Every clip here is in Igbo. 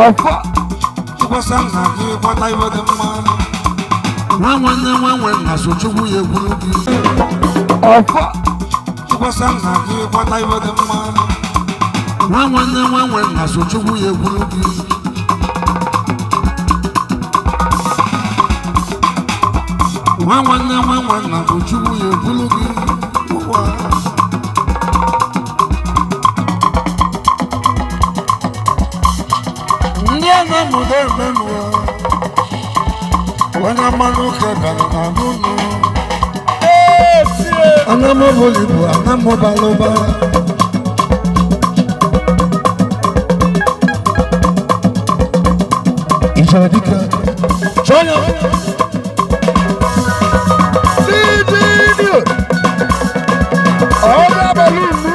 ọfọ ịkwasa nna gị kwata iwe dị mma nwa nwanne na sochukwu ya ekwuru gị ọfọ ịkwasa nna gị kwata iwe dị mma nwa nwanne na sochukwu ya ekwuru gị nwa nwanne na sochukwu ya ekwuru gị ndị a na-amụdo emenụọ onye Amanuke gara na n'ụlọ Anamoboli bụ Anamobalụba ịchọrọ dịka chọọ ya ọrụ abalị ugbu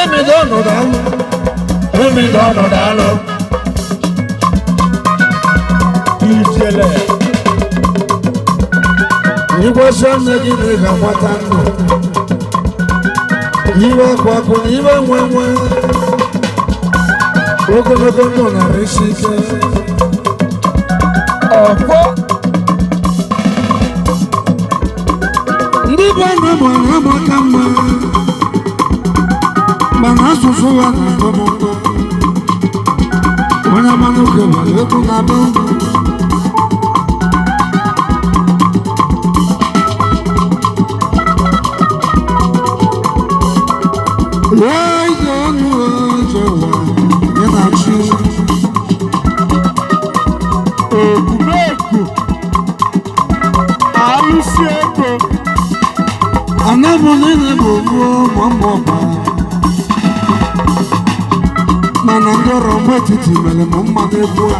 emido ọnọdụ alụ emido ọnọdụ alụ ijele ịgwọsị nne gị na ị ga-agbata ndụ iwe akwakụ na iwe nwenwe ogologo ndụ narị isi ike ọfọ ndị be na-amụ na-amaka mma mana asụsụ ya na-atọ m ụtọ onye Amanuke nwere egwu na-abịa ndụ eze ọnụ eze ụwa ị na-achị ekwumeku alụsị ego anabụ niile bụ ogbuo ma ọba mana ndị ọrụ ọgba etiti mere m mma n'egwu a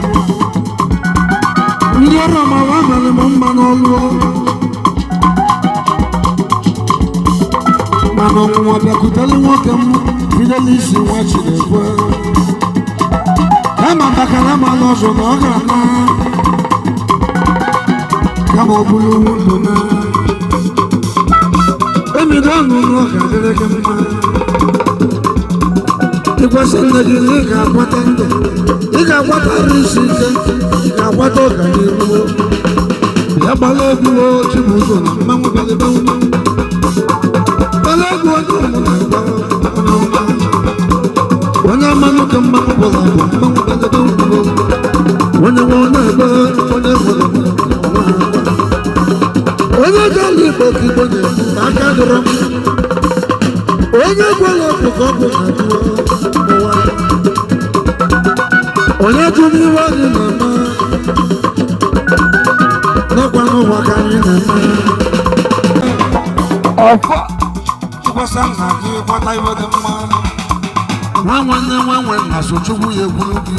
ndị ọrụ ọmawa mere m mma n'ọlụ mana ọnwụnwa bịakwutere nwoke m bido n'isi nwa Chinekwe kama bakara ma n'ọzọ na ọ gara na kama ọ bụrụ ndụ na emido ọnụ ọ ga-adịrị gị mma ịkwasị nne gị na ị ga-agbata ndụ ị ga-agbata arụ isi ike ị ga-agbata ọganihu ya gbara egwu Chibuzo na mmanwụ bịalịba onye Amanuke mmanwụ bụla bụ mmanwụ bịalịba onye nwe na-ebe onye nwere onye jọrọ Igbo ka Igbo na-ekwu na aka dịrọ m onye gwara ọkụ ka ọ bụ na ụwa onye jụrụ iwe anyị na-eme n'ọkwa n'ụwa ka anyị na-eme ọfọ ịkwasa nna gị kwata iwe dị mma nwa nwanne na sochukwu ya ekwuru gị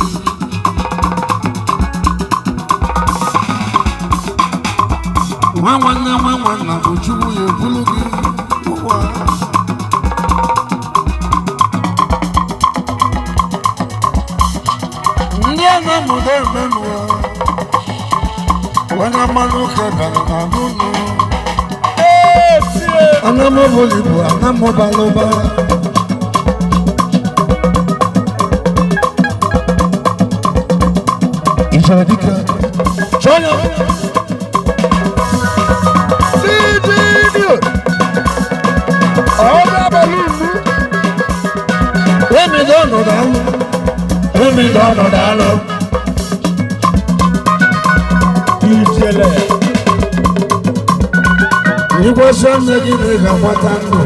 nwa nwanne na sochukwu ya ekwuru gị ndị a na-amụdo emenụọ onye Amanuke gara na n'ụlọ Anamoboli bụ Anamobalụba ịchọrọ dịka chọọ ya ọrụ abalị ugbu emido ọnọdụ alụ emido ọnọdụ alụ ijele ịgwọsị nne gị na ị ga-agbata ndụ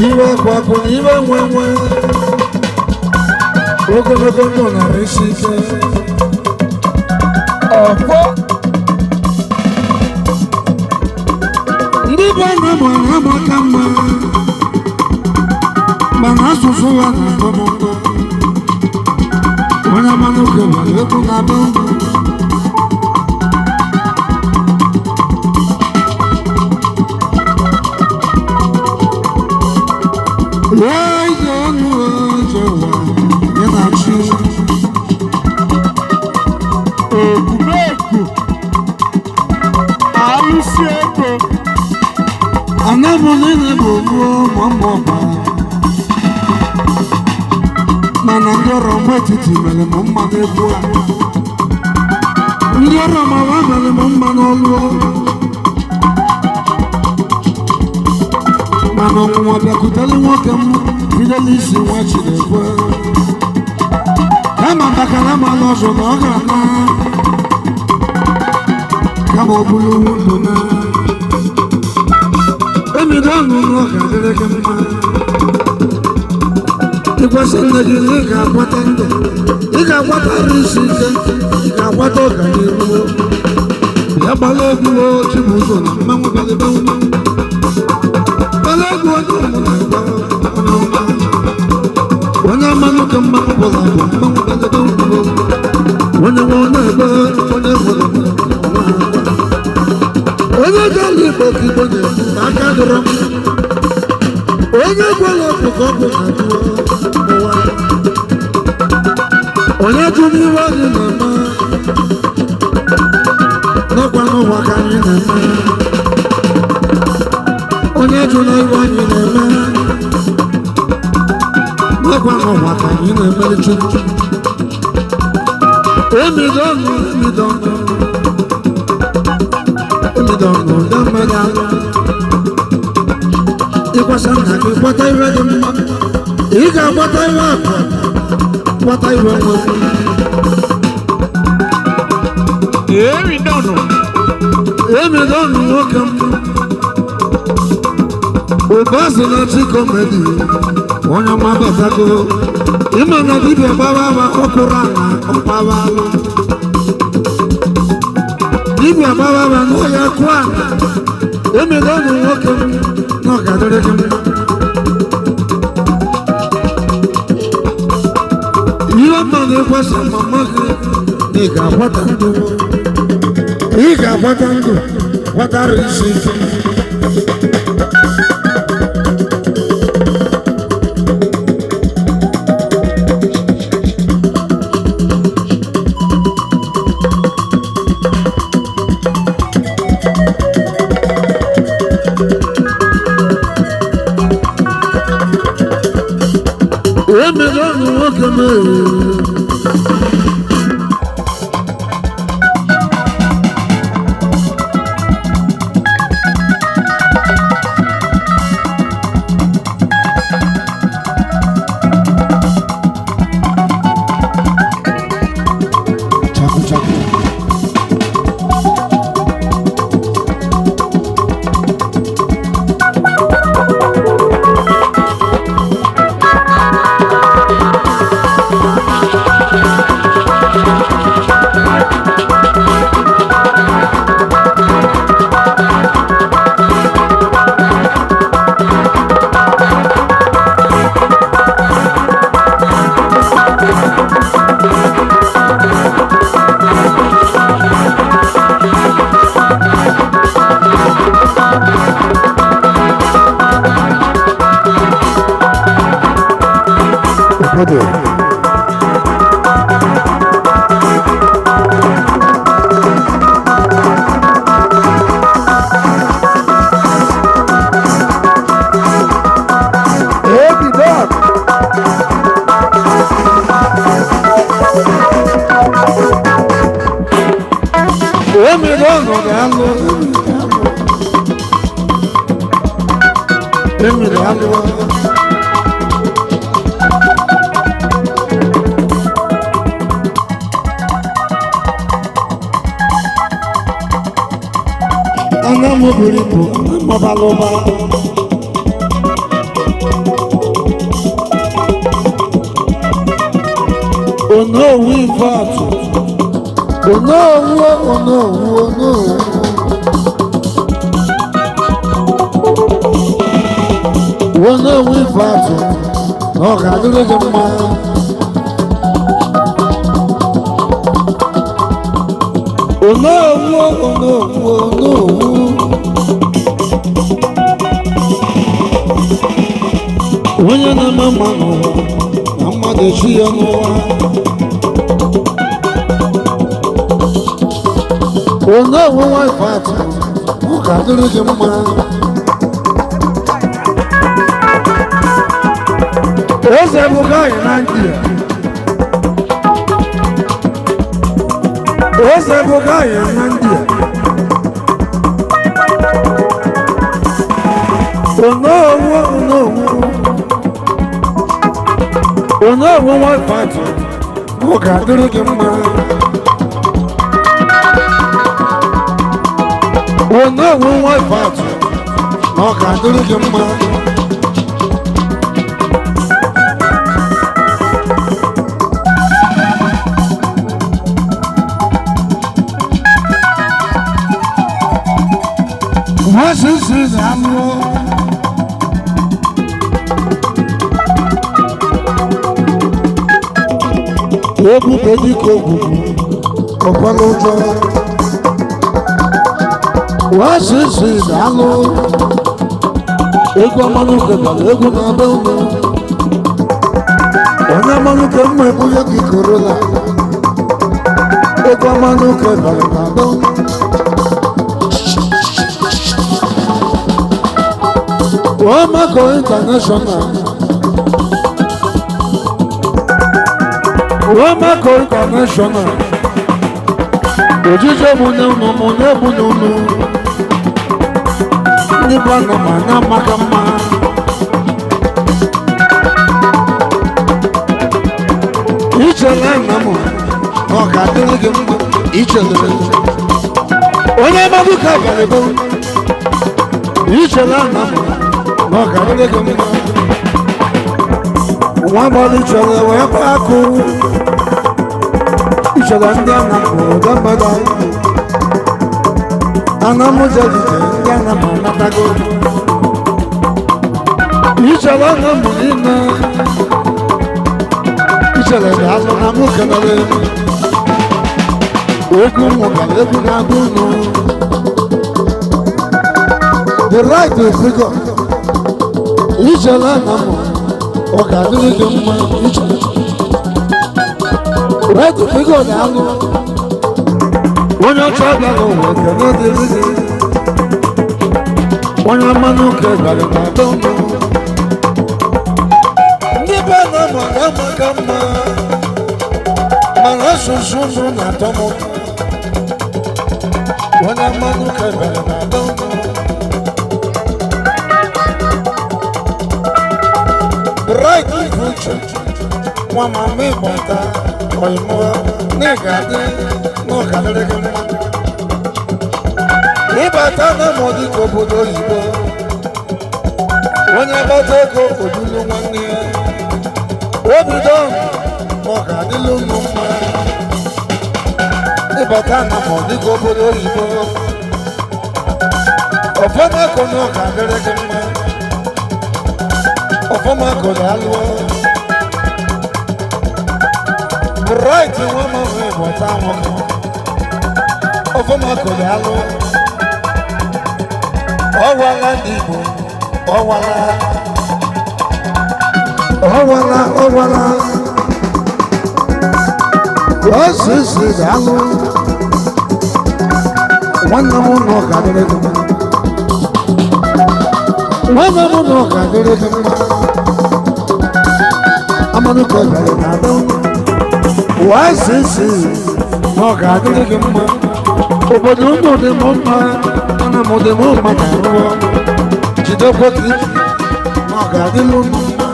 iwe akwakụ na iwe nwenwe ogologo ndụ narị isi ike ọfọ ndị be na-amụ na-amaka mma mana asụsụ ya na-atọ m ụtọ onye Amanuke nwere egwu na-abịa ndụ eze ọnụ eze ụwa ị na-achị ekwumeku alụsị ego anabụ niile bụ ogbuo ma ọba mana ndị ọrụ mgbe etiti mere m mma n'egwu a ndị ọrụ mawa mere m mma n'ọlụ mana ọnwụnwa bịakwutere nwoke m bido n'isi nwa Chinekwe kama bakara ma n'ọzọ na ọ ga-ana kama ọ bụrụ ndụ na emido ọnụ ọ ga-adịrị gị mma ịkwasị nne gị na ị ga-agbata ndụ ị ga-agbata arụ isi ike ị ga-agbata ọganihu ya gbala egwu Chibuzo na mmanwụ bịalebe gbala egwu onye mmanụ ka mmanwụ bụla bụ mmanwụ bịalebe onye nwe na-ebe onye nwere onye ga-alụ Igbo ka Igbo na-ekwu na aka dịrọ m onye gwara ọkụ ka ọkụ na-adịwo onye jụrụ iwe anyị na-eme n'ọkwa n'ụwa ka anyị na-eme onye jụrụ iwe anyị na-eme n'ọkwa n'ụwa ka anyị na-emere Chukwu emidọnụ ndị mmadụ agha ịkwasa nna gị gbata iwe dị mma ị ga-agbata iwe akwa gbata iwe nwe emidọnụ nwoke m ụbọchị na chikomedi onye mabatago ịma na dibịa gbawa ama ọkụrụ ana ọgbawa alụ dibịa gbawa ama n'ọya kụọ ana emidọnụ nwoke m na ọ ga-adịrị gị mma ihe mmadụ ịkwasa mama gị na ị ga-agbata ndụ gbatarụ isi ike emidọnụ nwoke m onye na-eme mma n'ụwa na mmadụ echi ya n'ụwa onye onwe ife atụ ọ ga-adịrị gị mma eze bụ gaghị na Naịjirịa ose buga ya na ndị onowo wa fatu ọ ga-adịrị gị mma onowo wa fatu ọ ga-adịrị gị mma wasisi na-amụ ebube dịka ogwugwu ọkwala ụjọ wasisi na-alụ egwu Amanuke bara egwu na-abịa ụlọ onye Amanuke mma ebunye gị korola egwu Amanuke bara na-abịa ụlọ Omako International Omako International ojije mune unu ndị bana ma na maka mma ichele na m ọ ga-adịrị gị mma ichele onye Amanuke gara ebe ichele na m ọ ga-adịrị gị mma nwa agbọghọ ichele wee kwa akụ ichele ndị ana obodo mmadụ anamụjelije ndị ana m anatago ichele na mụ niile ichele dị alụ na mụ kelere egwu ụmụ gara egwu na-agụ unu the right to figure ichele na mụ ọ ga-adịrị gị mma ichele right to figure na alụ onye ọcha bịara ụwa ekele dịrị gị onye Amanuke gara na be ụmụ ndị be na ma na-amaka mma mana asụsụ ụmụ na-atọ m onye Amanuke gara na be ụmụ right future nwa mama ịgbata ọyịmụ na-egadị n'ọgadịrị gị mma ịbata na mọdụ ka obodo oyibo onye gbata ego odulu nwanne ya obido ọ ga-adịla unu mma ịbata na mọdụ ka obodo oyibo ọfọma ka onye ọ ga-adịrị gị mma ọfọma ka ọ ga-alụọ right nwa mama ịgbata nwoke ọfọma ka ọ ga-alụ ọwala ndị Igbo ọwala osisi ga-alụ nwanne m na ọ ga-adịrị gị mma nwanne m na ọ ga-adịrị gị mma Amanuke gara na be osisi na ọ ga-adịrị gị mma obodo unu dị m mma ana m dị m mma na arụọ jidekwa gị na ọ ga-adịla unu mma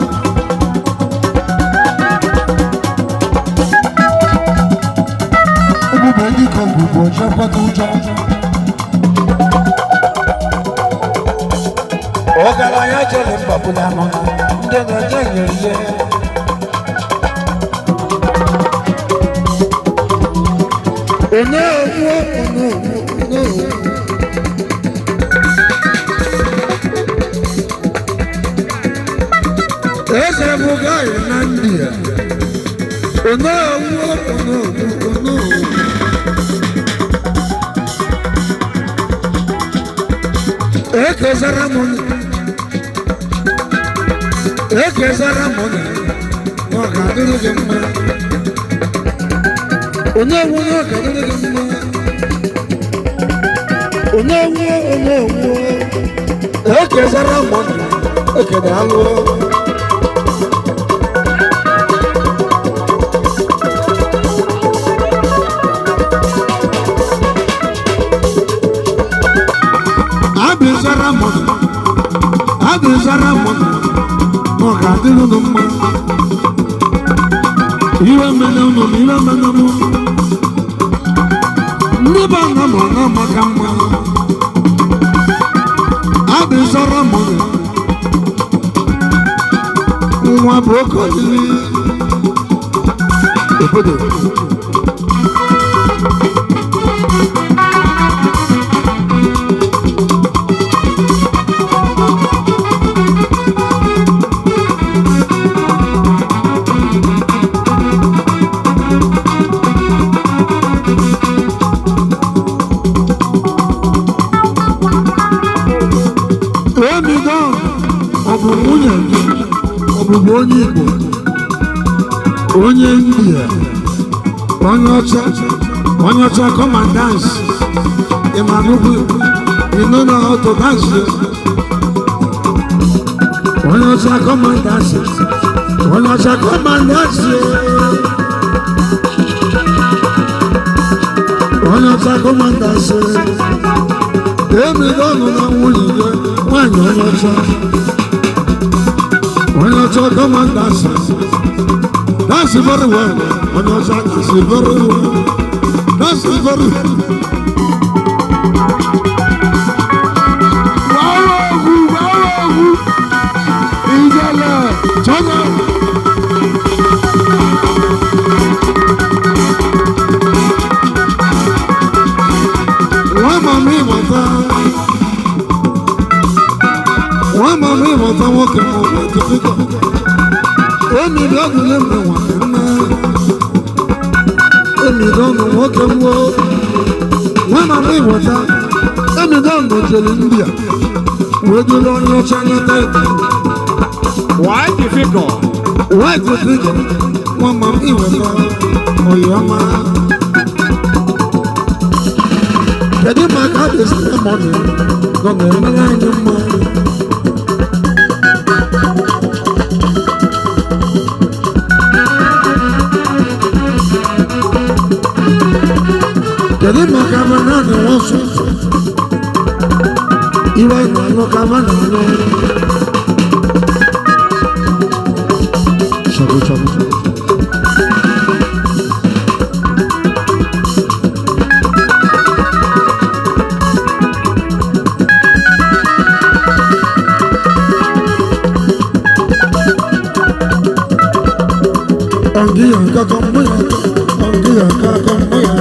ebube dịka ngwugwu ọjọọ kwata ụjọ ọgaranya jere mgbapụla nọ ndị na-enye nyere ihe eze buga ya na ndị a ekezara m ọ ga-adịrị gị mma onye ọ ga-adịrị gị mma onye ekezara m ekene alụ dịrị unu mma iwe mmene unu na iwe mmene mụ ndị be nna m na-amaka mma adịzọrọ m nwa bụ oke olili obodo ọbụbụ onye Igbo onye India onye ọcha come and dance Imanubu you know how to dance onye ọcha come and dance onye ọcha come and dance onye ọcha come and dance emigo ọnụ na nwunye ya nwanyị onye ọcha when you talk about that's very well. When you talk, that's very well. That's very well. Wow, Ingela, China. Mami, what I walk over to pick up. Any dog will never want to know. Any dog will walk over. When I leave what I any dog will tell India. Where do you know your China type? Why difficult? Why difficult? One mommy was on your man. They did my card this morning. Don't get me line in mind. Jadi makamana ni wosu, iwa ina makamana no. Shabu. Angia kakomoya, angia kakomoya.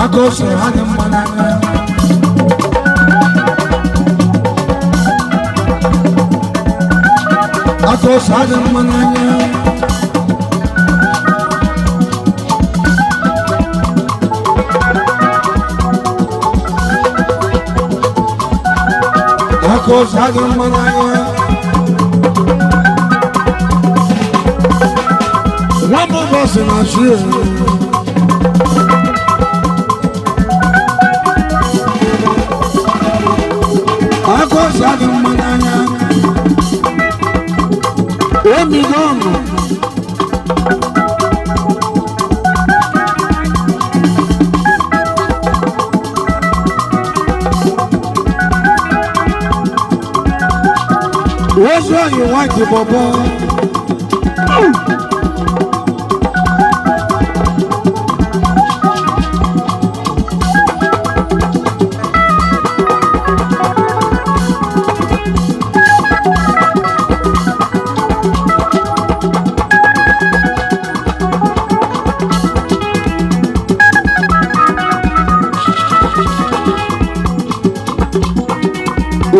Akose, hadi manana. Akose, hadi manana. Akose, hadi manana. One of us in our shoes. Akose, hadi manana. Emigono. What's wrong, you white people?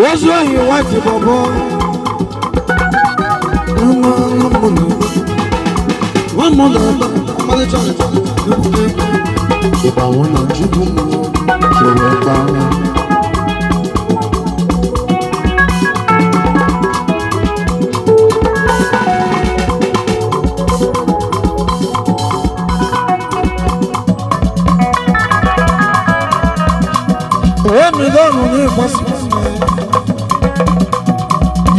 What's wrong you want to Bobo? One more if I want to keep on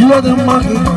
you are the monkey,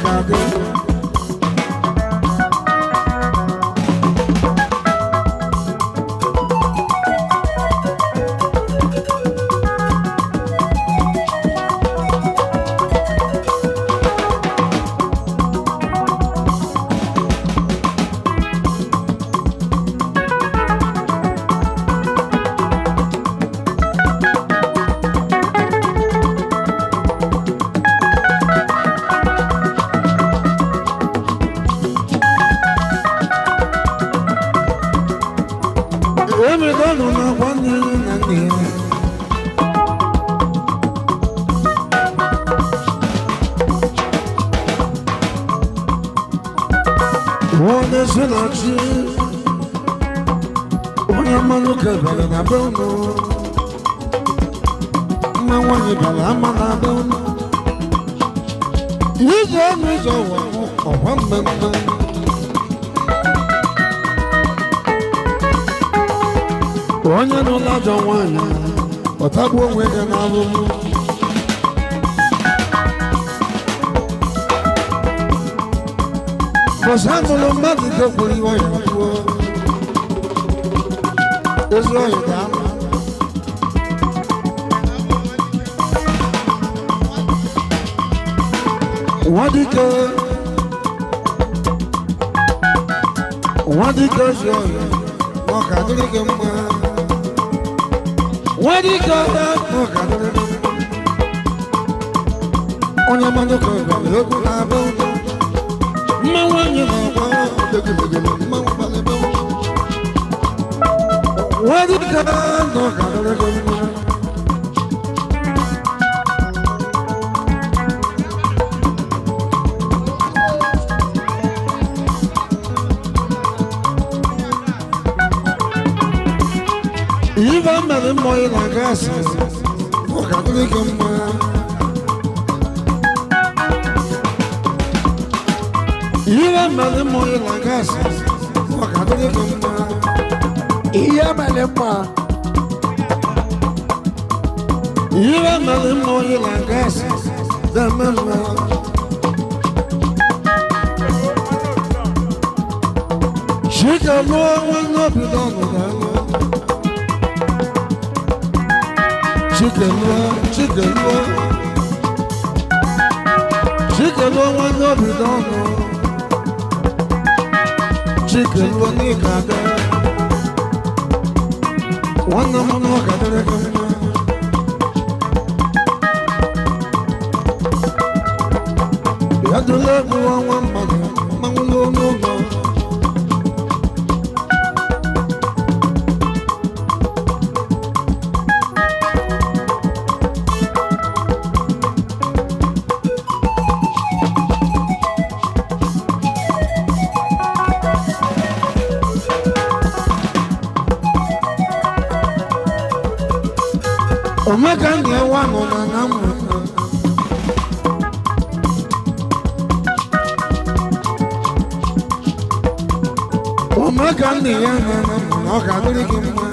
n'ịgade ONYEOMA AMANUKE onye n'ụlọ ajọ nwanyị ọtagbu onwe ya n'ahụhụ bọsa nụrụ mmadụ nke kwuru iwe ya kwuo ezi oyi ga-anụ nwa dike ezi oyi ọka dịrị gị mma nwa dike ọka dịrị gị mma ONYEOMA AMANUKE egwu na-abịa ụtọ mma nwanyị na-agba degedegede mma nwabalị ebe ụlọ nwa dike ọka dịrị gị mma Iva mere mmọnwụ na gasị ọka dịrị gị mma Iva mere mmọnwụ na gasị ọka dịrị gị mma Ihe mere mma Iva mere mmọnwụ na gasị deme mma Chike lụọ nwanne obi n'ọnụ ga-alụ Chicken one no be done. Chicken one ni kada. One no no kada. Ya do love one mother. Mangulo no no. Emeka na-ewa nọ na Anambra. Emeka na-eya na Anambra na ọ ga-adịrị gị mma.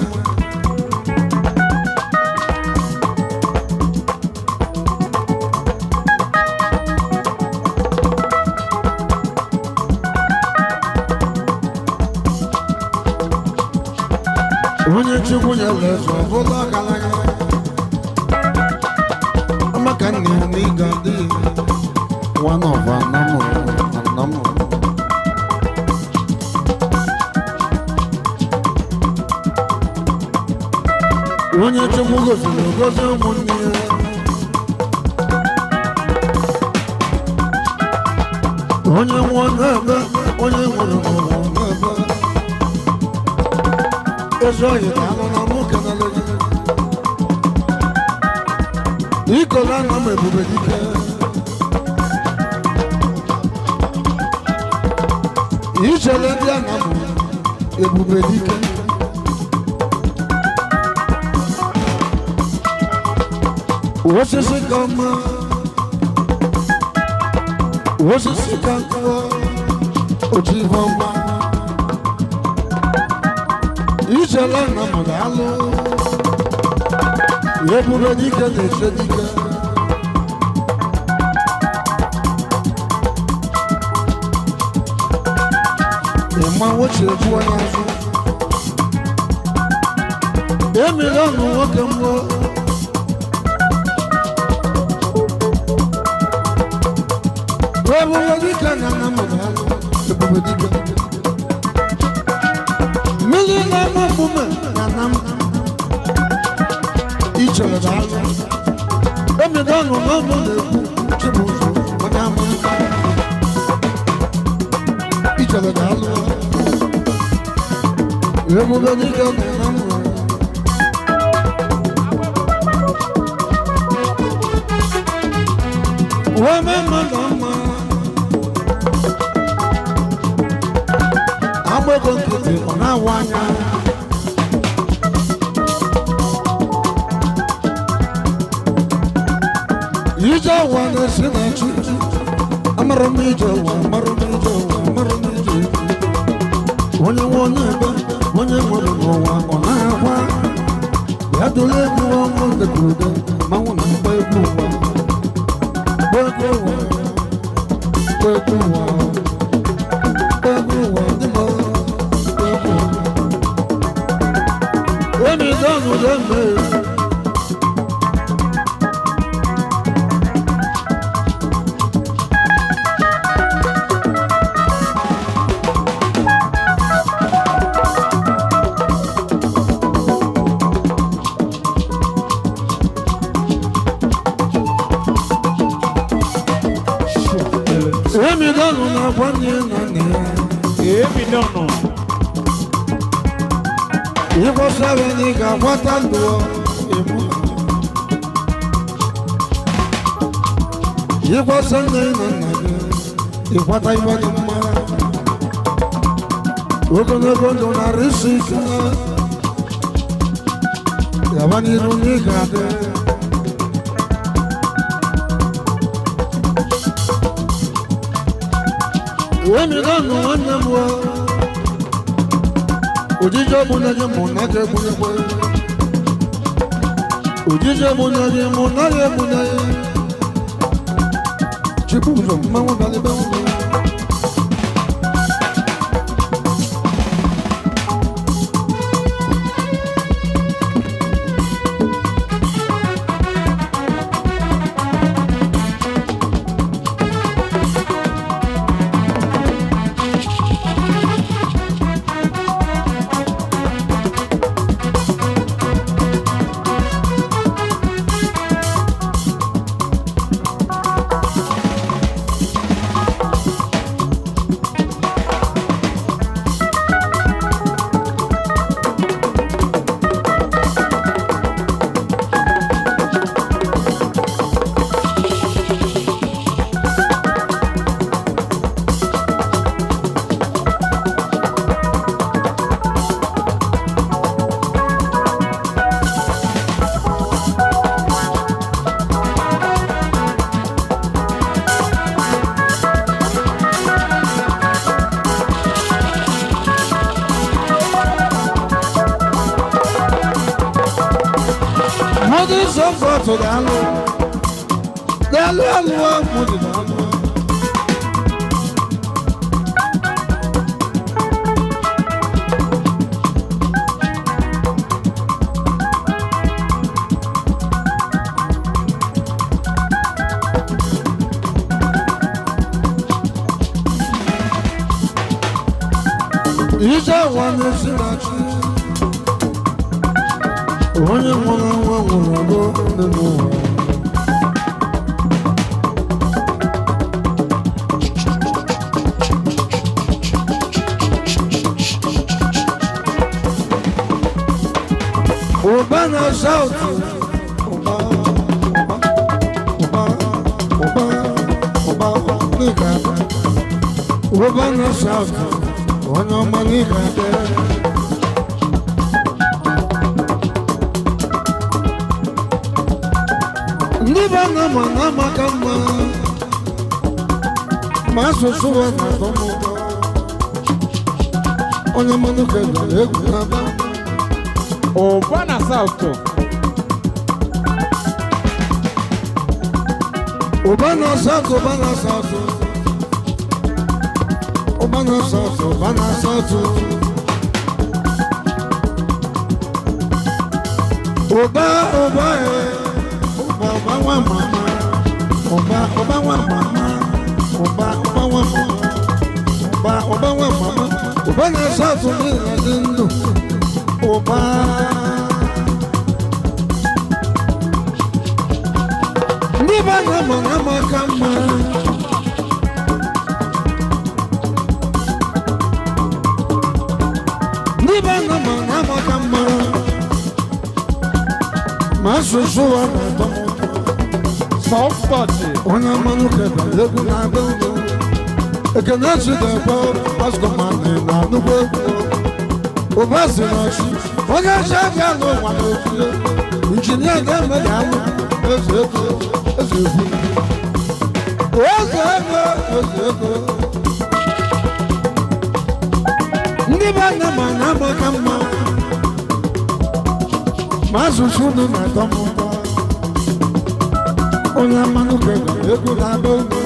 Onye Chukwu nyere eze ọ bụla ọgaranya. One of Anam. Onye Chukwu goziri ogozi ụmụnne ya onye nwụọ n'ebe onye nwụrụ n'ụwa n'ebe ezi oyi na-alụ na nwoke na leji Ikola na m ebube dike Ichere ndị a na m ebube dike osisi ka mma osisi ka nkụọ oji ihe ọma Ichere na m ga-alụ ebube dike na-eche dike ịma nwoche ebuo n'azụ emere ọnụ nwoke mmụọ ebube dike na nna m ga-alụ ebube dike mmiri na-ama mgbume na nna m ichere ga-alụ emere ọnụ n'ọnụ na-ekwu chibụzụ onye ama ichere ga-alụ ebube dike na nna m women mama agbego nkịtị ọ na-awa anya ije ụwa na-esi na chi amara m ije ụwa mara m ije ụwa mara m ije onye nwe onye ebe onye nwere n'ụwa ọ na-akwa ya dole egwu ọnwụ ndekwurude manwụ na mgba egwu ụwa Ikwata iwe dị mma ogologo ndụ narị isi ike yaba n'iru n'ịga adị emere ọnụ nwanne m ojiji ọbụla gị mụ na gị egbunyekwe ojiji ọbụla gị mụ na gị egbunyekwe Chibuzo, mmanwụ balịba ụlọ to the hello. Is that one is in that onye nwụrụ nwa nwụrụ ndị n'ụwa ụba na South ụba n'ịga ụba na South onye ọma n'ịga Ndibana mana makamba Masusuwa na tomoba ONYEOMA egwu naba Obana South Obana South Obana South, Obana South. Oba, Oba, Oba, Oba, Mama. Oba, Oba, Mama. Oba, Oba, Mama. Oba, Oba, Mama. Obana South, Oba. Niba nama kama. Niba nama kama. Masusu wana tomo. Soft touch. Ona manuke Live na dodo. Ekenechi debo paskomane na nubo. Obasi na shi. Oga shaga no wana ofiye. Engineer dem me dawo. Ezeko. Niba nama kama. Masusu na tomo. Ona manuke Live na dodo.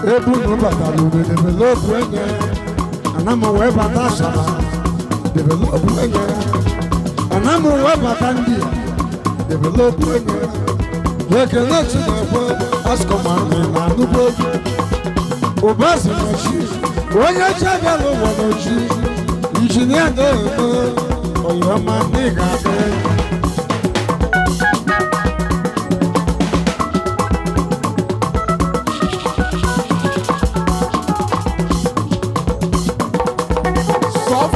Edwin Obadile develop wenye. Anamo weba tashala develop wenye. Anamo weba tandia develop wenye. Ekenechi debo paskomane na nubo. Obasi na shi. Onye chabelo wano shi. Engineer debo ONYEOMA nigade. Soft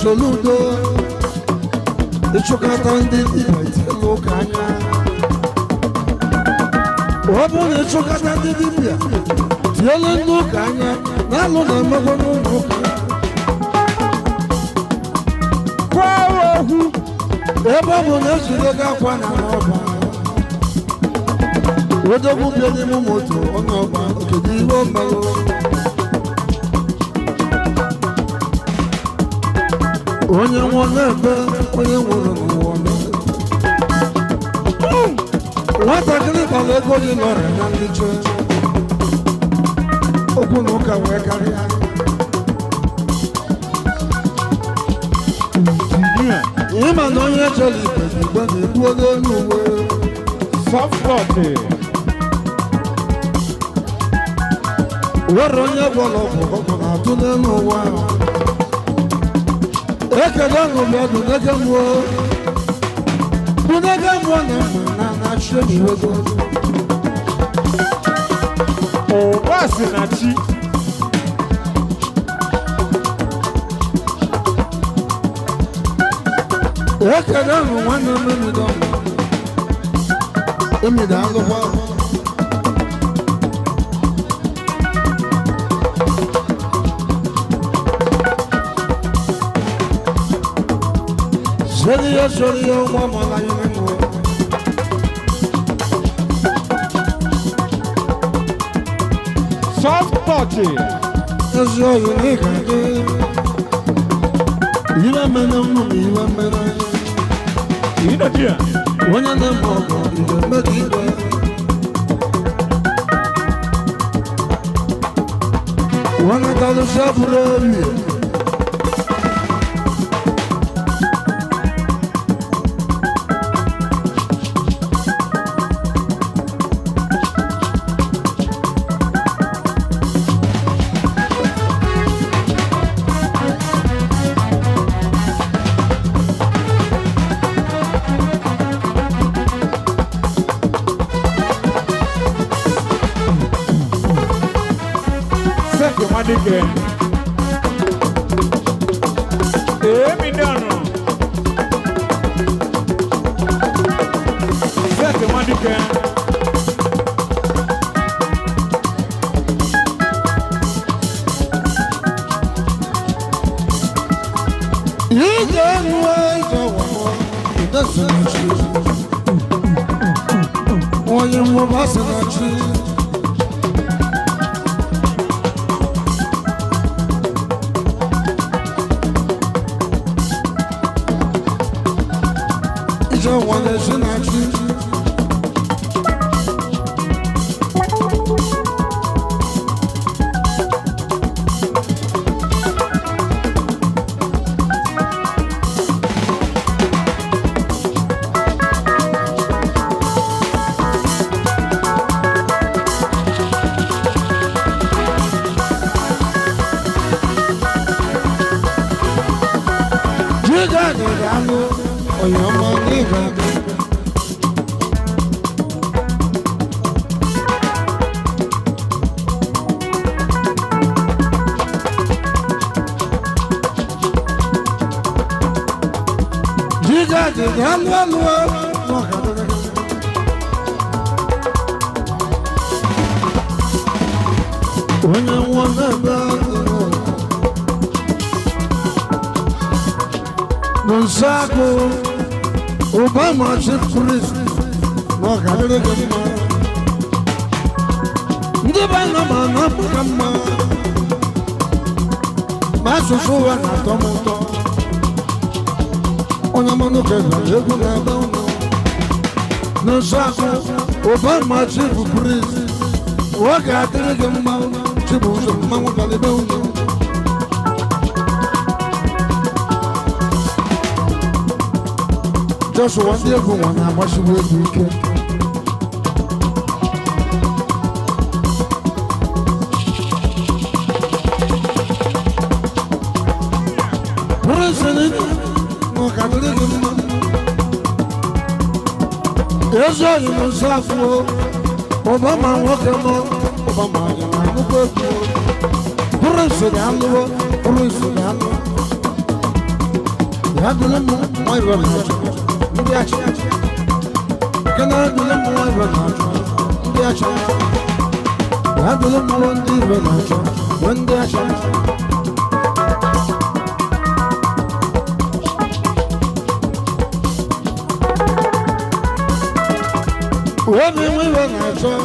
soludo. Ichukata ndi itelo kanya. Obo ichukata ndi bibia. Tielo ndo kanya. Nalo na magono ndo. Kwawo hu. Ebo bo na shiroga kwa na oba. Odo bu bi ni mu moto ona oba. Kedi wo mbalo. Onye nwanebe, onye nwere n'ụwa. Nwatakịrị gbara ego dị n'ọrịa na ndị chọọ. Okwu na ụka wee karịa. Ịma na onye chọrọ ibe n'igbe na-ebu ogo n'uwe. Soft-touch. Were onye gwọrọ ọgwụ na-atụ n'elu ụwa. Ekele ọnụbọdụ n'ege mmụọ. Bụ n'ege mmụọ na-achị ebiwego. Obasi na chi. Ekele ọnụ nwanne m emido. Emido alụkwa. Sorry, mama, Soft touch. That's all you need. You remember, You know, dear. When you're the mother, you make it. Wana dalı şapırı. Again. Me down. Set the money again. You don't wait it doesn't choose. ONYEOMA Anam don't want to see that you. You got it, I know. Oh, you're my neighbor. You got it, I'm one word. When I want to Gonzago, Obama chief priest, Wakadele Gama, Ndibana Nama, Masu Suwa Natomoto, Onamanuke Live Gonzago, Obama chief priest, Wakadele Gama, Chibuzo Mamu Balibona. Just one day for one, I watch the weekend. President, no Catholic, yes, I know Safo, Obama, Obama, President, my brother. Can I do them more when they are chance? I do them more when they are chance. When we were not sure.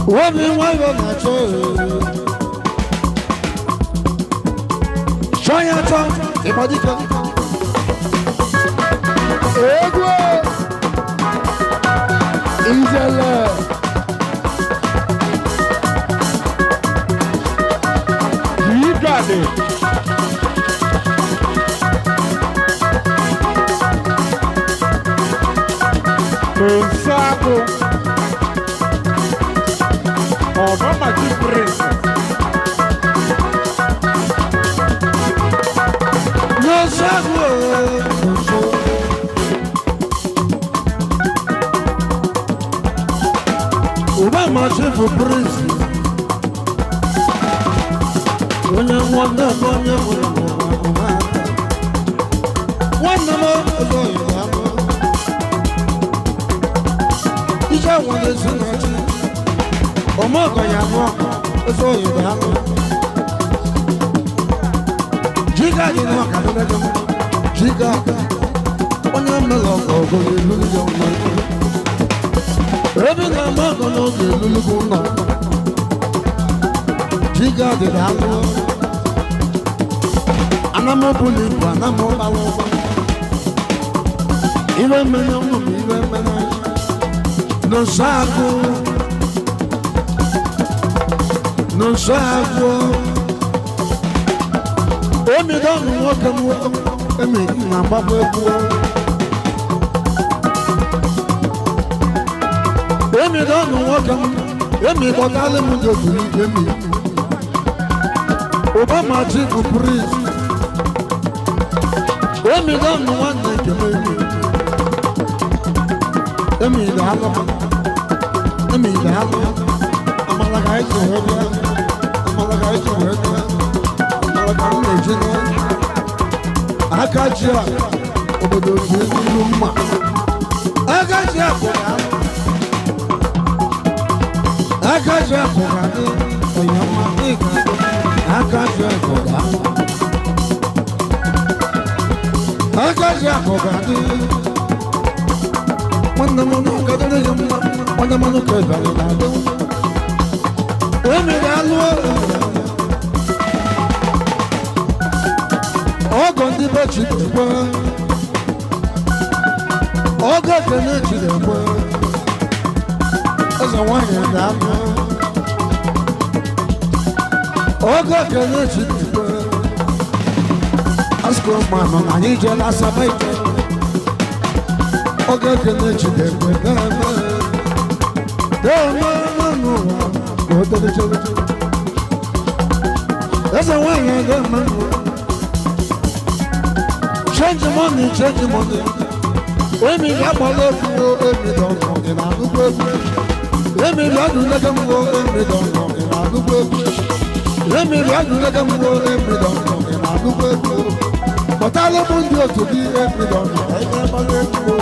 When we were not sure. Edwin, Isela, you got it. Gonzago, Obama Chief Obama chief priest. When you want the one more, you don't want to see it. Omoko Yamo, so you have Giga, you know, Giga, on your mellow, Every number of the Giga did have Anamo Puli, Anamo Balo, even men, even men. no sago, no sago. Emi don't walk and walk. Emi na babu. Emi don't walk and Emi don't alle mu do Emi. Obama chief priest. Emi don't want to Emi. Emi the half. Emi the half. Amala guys to work. Amala guys to work. Amala guys to work. Akajia obodo juru mma. Akajia koga. Akajia koga. Oyama ika. Akajia koga. Akajia koga. Manda mano kadere yamma. Manda mano kadere nado. Emi alwo. Ogo ndi bechi dekwa. Ogo kene chi dekwa. Eza wanya dama. Ogo kene chi dekwa. Asko mama na nije la sabaite. Ogo kene chi dekwa. Dama no. Ogo kene chi dekwa. Eza wanya dama. Change money. Emi ya bolo furo, emi don know in anugo. Emi ya do let them go, emi don know in anugo. Emi ya do let them go, emi don know in anugo. But I love you to be emi don know. I never let go.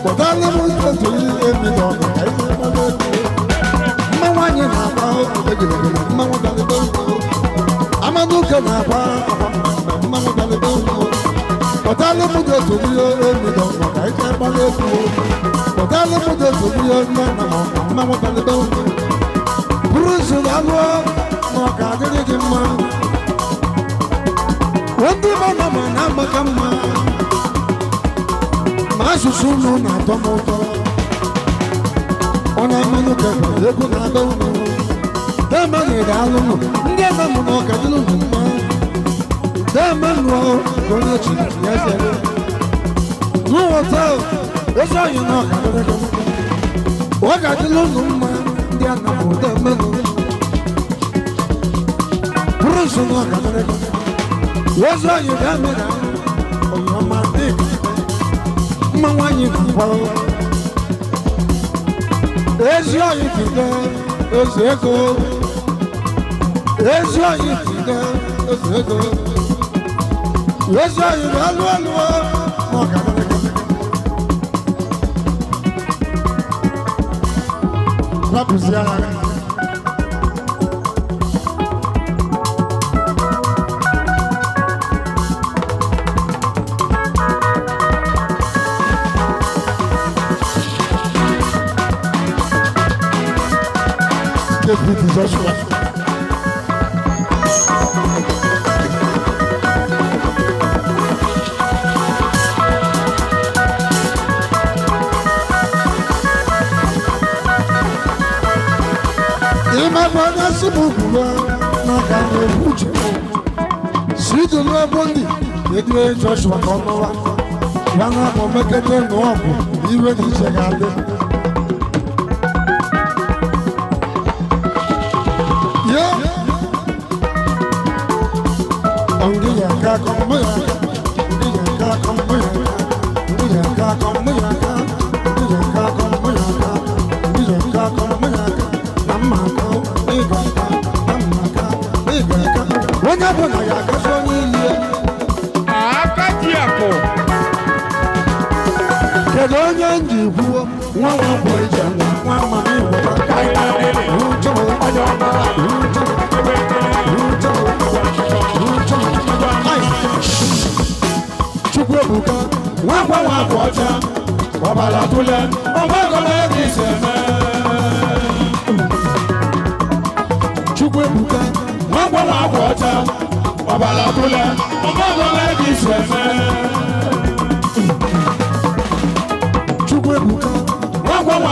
But I love you to be emi don know. I never let go. Mama ni na ba o, mama dale don know. Amanuke na ba, mama dale don know. But I love you to be emi don know. But I love you to be your mama dale don know. Bruce alwo, no ka de ma. Wandi mama na makama. Masusu no na tomoto. Ona manuke ego na don know. Dama ni dalu no. Ndi mama no ka dulu ma. Dama no ko na chi yes. No hotel, that's all you know. What got the long man? They are not for the men. Bruce, no, what's all you got me now? Oh, you're my dick. Mamma, you can follow. There's your you can go. There's echo. There's your you can go. There's echo. There's your you can go. La poussière. Depuis Joshua. My brother Sibuwa, Nakano Pucho. See the Lord Bondi, the great Joshua Konoa. Yana for Mekete Nobu, even his Agade. Yeah. Only a crack on my Chukwe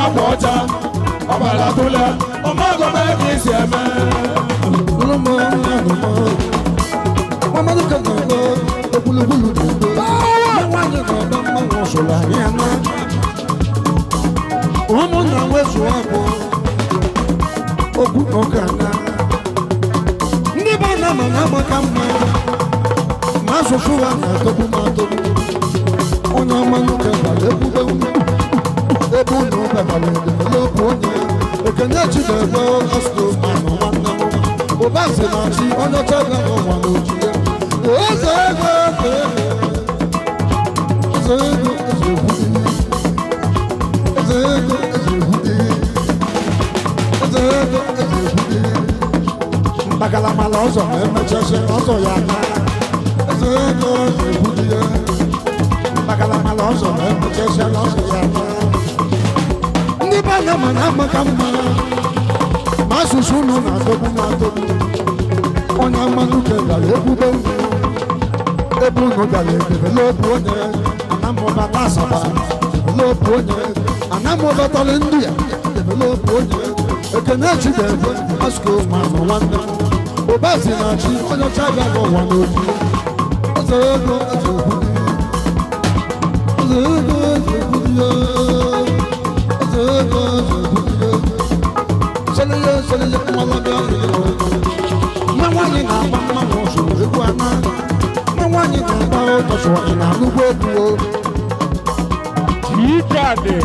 wakwọcha ọbara tụle ọmọgọmọ ka isi eme Amanuke na-eme ogologo dị nwaanyị na-eme mmanwụ ọsụla ya na ụmụnna nwezu abụ okwu n'oge aga ndị be na ama na-agbaka mma ma asụsụ ha na-adọgbu m adọgbu onye Amanuke bara ebube ebe ụlọ ụka bara edemele okwu onye Ekene Chidebe ọsụsụ manụ nwanne m ụbazi na-achị onye ọcha ga n'ụwa n'oji ya eze ego eze ego eze ekwughị eze ego eze ekwughị eze ego eze ekwughị mgbagalamala ọzọ ma emechasị ọzọ ya aka eze ego eze ekwughị ya mgbagalamala ọzọ ma emechasị ọzọ ya aka ndị be anya ma na-amaka mma ma asụsụ unu na-adọgbu na-adọgbu onye Amanuke gara ebube ebe unu gara edebele obu onye anamụbata asaba debele obu onye anamụbatara ndị ya debele obu onye Ekene Chidebe asụko manụ nwanne m ụbazi na-achị onye ọcha bịa n'ụwa n'oji eze ego eze ekwughị eze ego eze ekwughị eze ego eze ekwughị sọlịya mmanụ bịa mma nwaanyị na-agba mmanwụ ọsụrụ egwu ana mma nwaanyị na-agba ụtọsụ ọchị na nnukwu egwu Chikade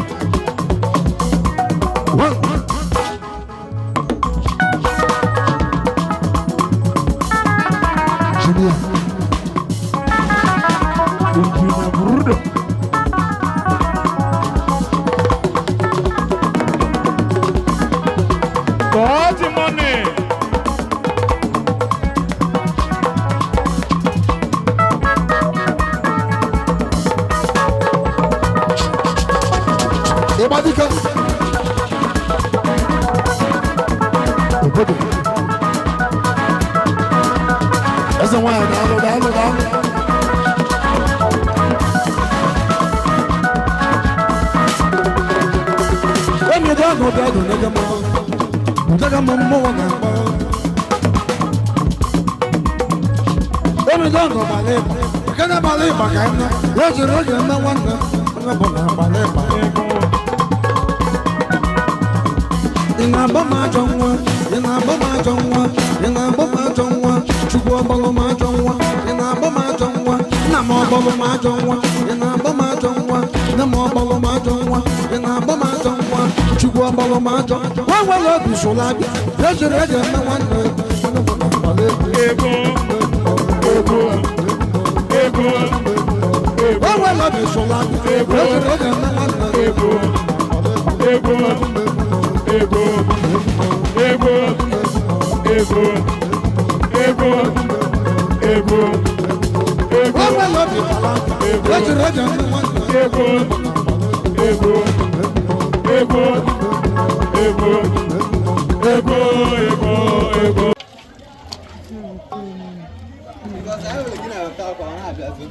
Obadile eze nwanyị daalụ daalụ daalụ enyi dị ọnụ dị ọdụ n'ege m mmụọ na-agba enyi dị ọnụ gbara ịba nke na-agbara ịba ka nne ya jiri oge eme nwanne onye bụ na agbara ịba ị na-agba m ajọ nwa ị na-agba m ajọ nwa ị na-agba m ajọ nwa Chukwu ọgbọlụ m ajọ nwa ị na-agba m ajọ nwa nna m ọgbọlụ m ajọ nwa ị na-agba m ajọ nwa nne m ọgbọlụ m ajọ nwa ị na-agba m ajọ nwa Chukwu ọgbọlụ m ajọ nwa nwere obi sụrụ abịa ya jiri eji eme nwanne ego ego ego o nwere obi sụrụ abịa ya jiri eji eme nwanne ego ego ego ego ego ego ego ego o nwere obi sụrụ abịa ya jiri eji eme nwanne ego ego ego ego ego ego Because I will get a talk on that.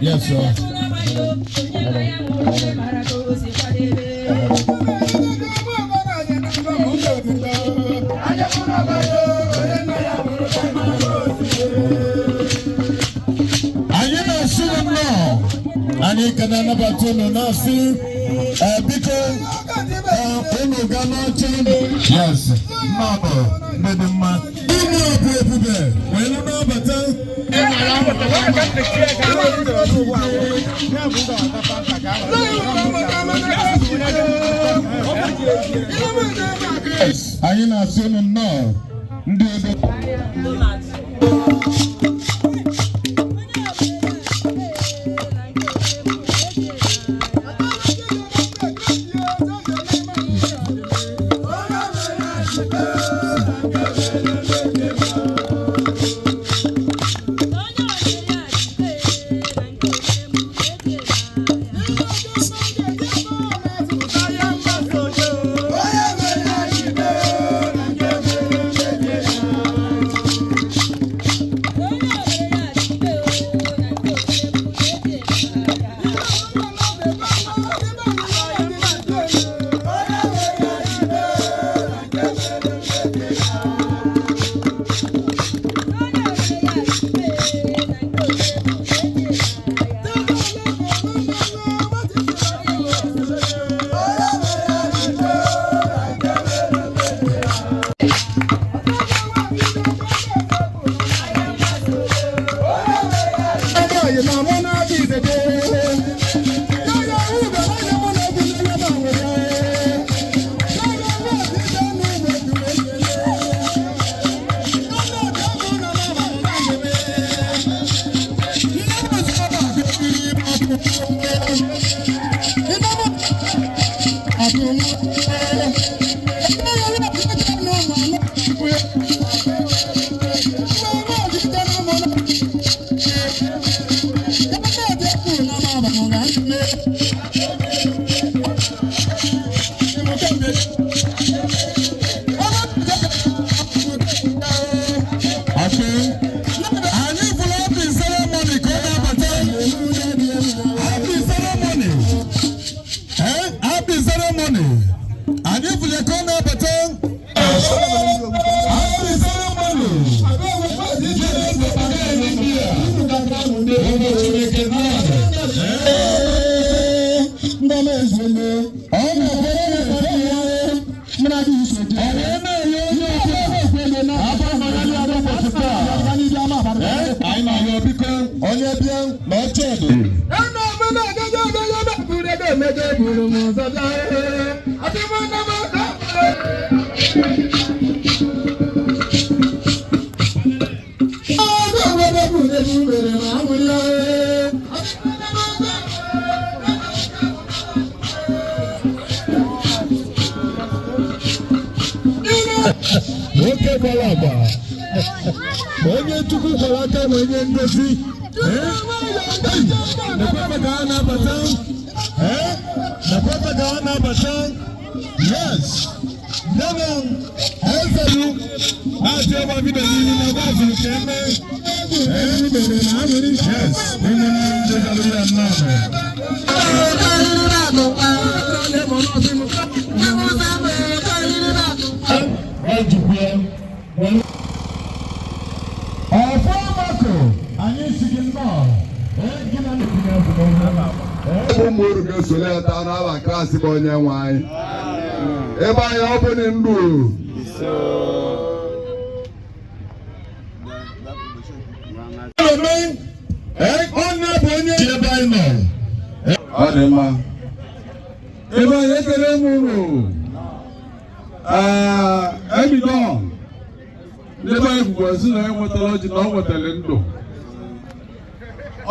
Yes, sir. Anyị na-asị nnọọ anyị ka na-anabata unu na-asị biko unu ga n'oche yes mmadụ ndị mma ụmụ ọbụ ebube wee na-anabata anyị na-asị unu nnọọ ndị ebe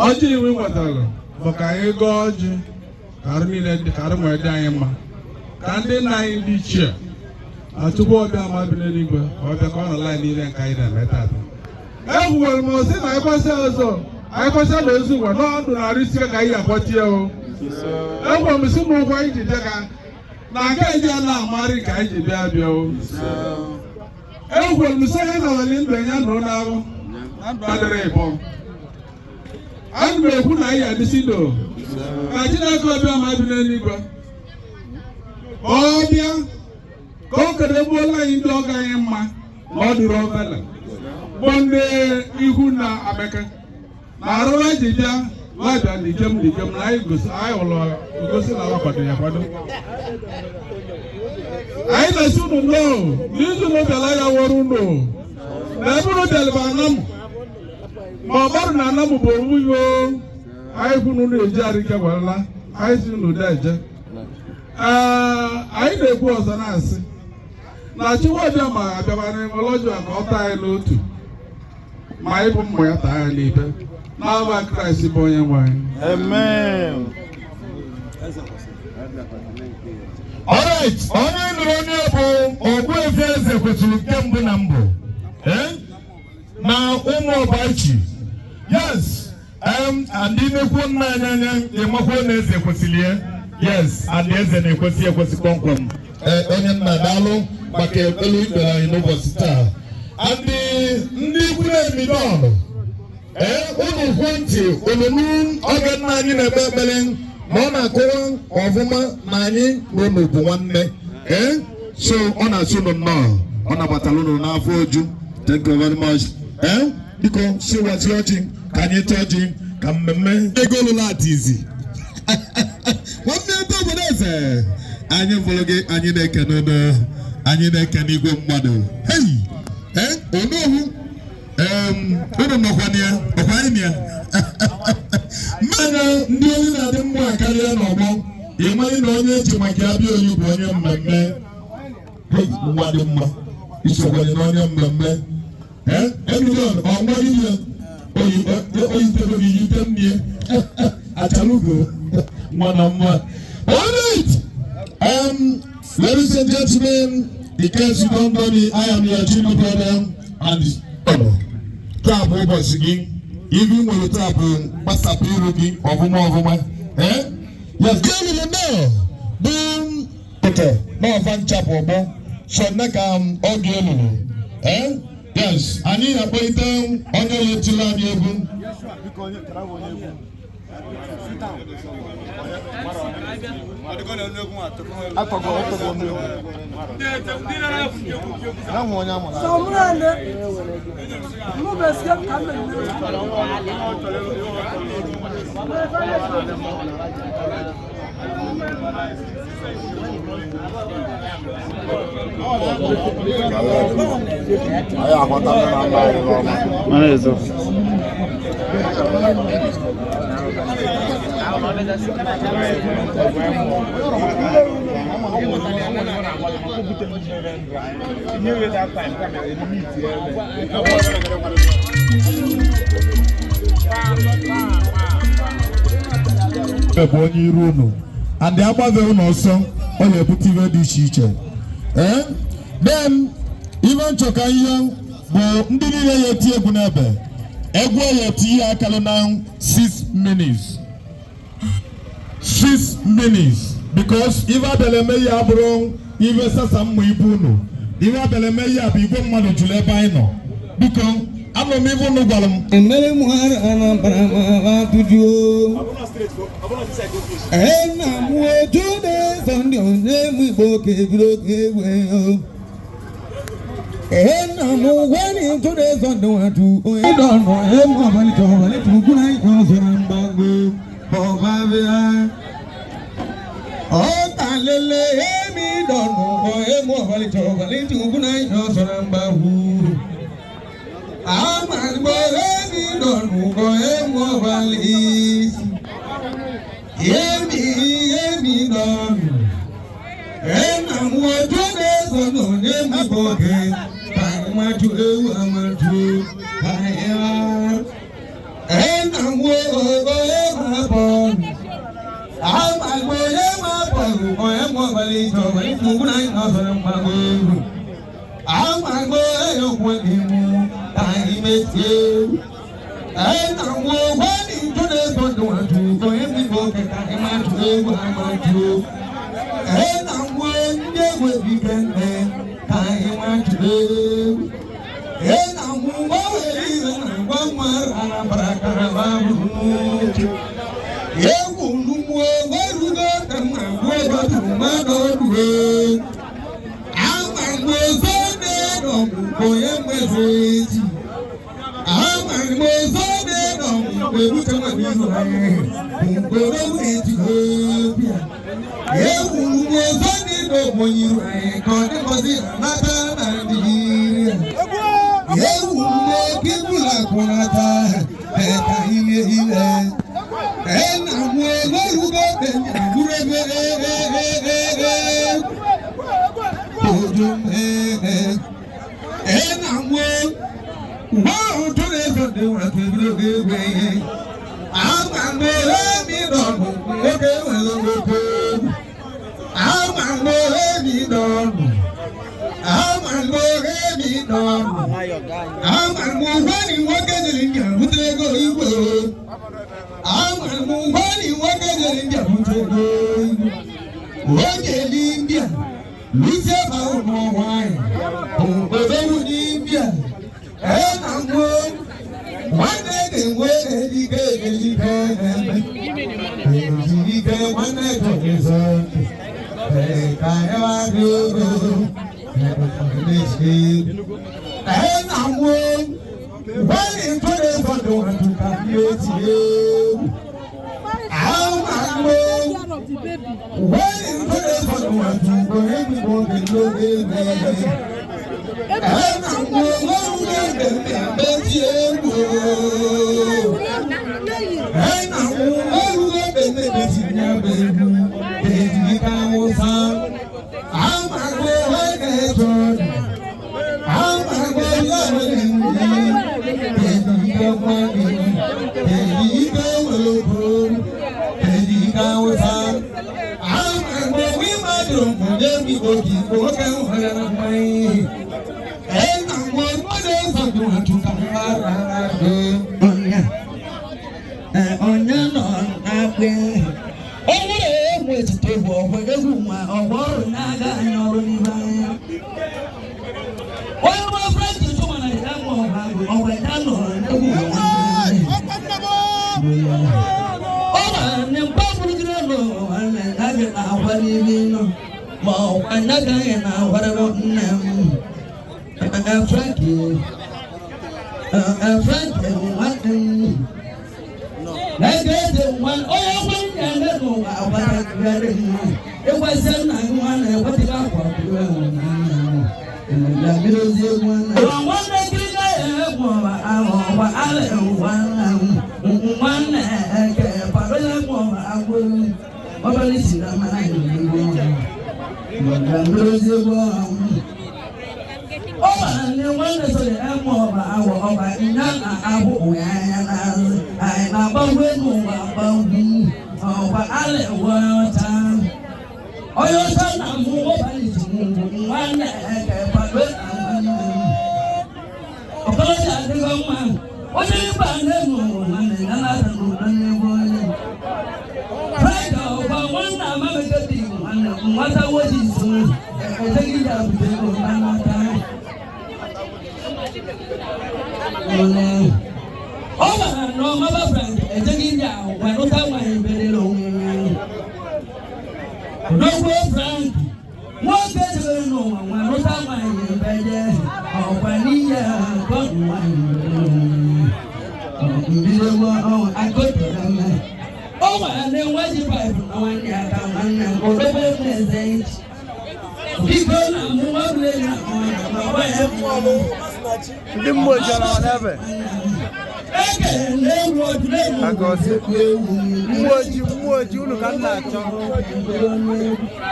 ọjị iwe nwetara bụ ka anyị gọọ ọjị karị niile dị karị ma dị anyị mma ka ndị nna anyị dị ichie achụpụ ọbịa ma bi n'eluigwe ọbịa ka ọ nọ laị niile nke anyị na-eme tata egwuwere m osi na ịkwasị ọzọ anyị kwasị na ozu ụwa n'ọdụ narị isi ka anyị akwatie o egwuwere m si m ụgwọ anyị ji bịa ka na nke ndị a na-amarị ka anyị ji bịa bịa o egwuwere m si ya na wali ndụ ya nọ n'ahụ na ndụ adịrị ịbọ anyị na-ekwu na anyị adịsị do ka Chineke ọbịa ma bi n'eluigwe ọbịa ka o kere gbuola anyị ndị ọga anyị mma ma ọ dịrị obele bonde ihu na Emeka na arụla jija wada dijem na igosi ayi ụlọ gosi na wakwado ya kwado ayi na sunu no n'izu n'obiala ya wọrụ no na ebe n'obiala anam ma ọbarụ na anam bụ owuyo ayi kwunu na-eji arịke gwala ayi si n'ụdị eje anyị na-ekwu ọzọ na-asị na Chiwabịa ma abịabara ọlọjọ ka ọ taa anyị n'otu ma ịbụ mmụ ya taa ya n'ibe n'aba Kraịst bụ onye nwe anyị. Amen. Alright, onye nụrụ onye bụ Ogbuefi Eze kwesịrị nke mbụ na mbụ na Umuoba Ichi. Yes, ndị nnekwu nna anyị anya ịmakwa na eze kwesịrị ya. Yes, and eze na-ekwesị ekwesị kpọmkwem. Onye nna daalụ maka ekpere ikpere anyị n'ụbọchị taa. Ndị ikwu na-emido ọnụ unu kwuo ntị olulu oge nna anyị na-ekpe ekpere ma ọ na-akụwa ọfụma ma anyị na unu bụ nwanne so ọ na-asị unu nnọọ ọ nabatara unu n'afọ oju. Thank you very much. Biko siwazi ọjị ka anyị tụọ ọjị ka mmemme ego olulu atizi nwanne ebe obodo eze anyị fọrọ gị anyị na-ekene igwe mmadụ onohu unu nọkwana ya ọkwa anyị ya mmanya ndị onye na-adị mma karịa n'ọgbọ ịmaghị na onye eji maka abịa oyi bụ onye mmemme nwa dị mma isokwanye na onye mmemme Edwin ọnwa ihe oyitebe gị yite mmie achalugo mwana mma. Alright, ladies and gentlemen, in case you don't know me, I am your junior brother and tap over singing. Even when you tap Master Pirugi of Umuoba. Yes, get in the mail. Boom. Okay, no fan chap obo. So nakam ogielu. Yes, I need a boy down on your chilan yebu. and the above also all the put then even Chokaya ndị niile ya eti egwu n'ebe egwu ya eti ya akala na 6 minutes 6 minutes because if abele me ya bụrụ ife sasa mmụ ibu unu if abele me ya bụ igwe mmadụ jụrụ ebe anyị nọ biko anọ m ibu unu gwara m emere m ha Anambra ma tujuo na mụ otu na-eso ndị onye m Igbo ka ebiro ka ewe na mu wani to de zondo atu o don no e mo bali to bali tu kuna yo mbangu o bavia o talele e mi don no e mo bali tu kuna yo mbangu amagbo e mi don no e mo bali e mi don na mu to de zondo ne mi boge amatu amatu aya I'm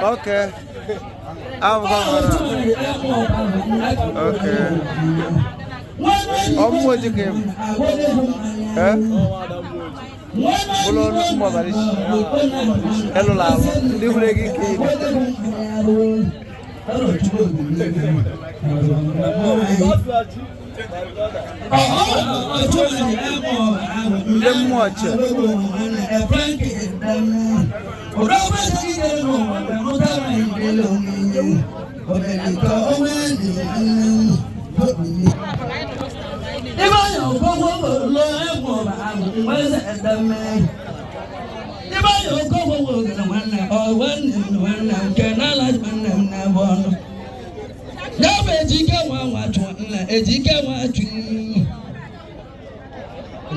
Okay. Okay. Umuoji kem. Belum semua baris. Hello lah. Di lagi ke. Umuoji.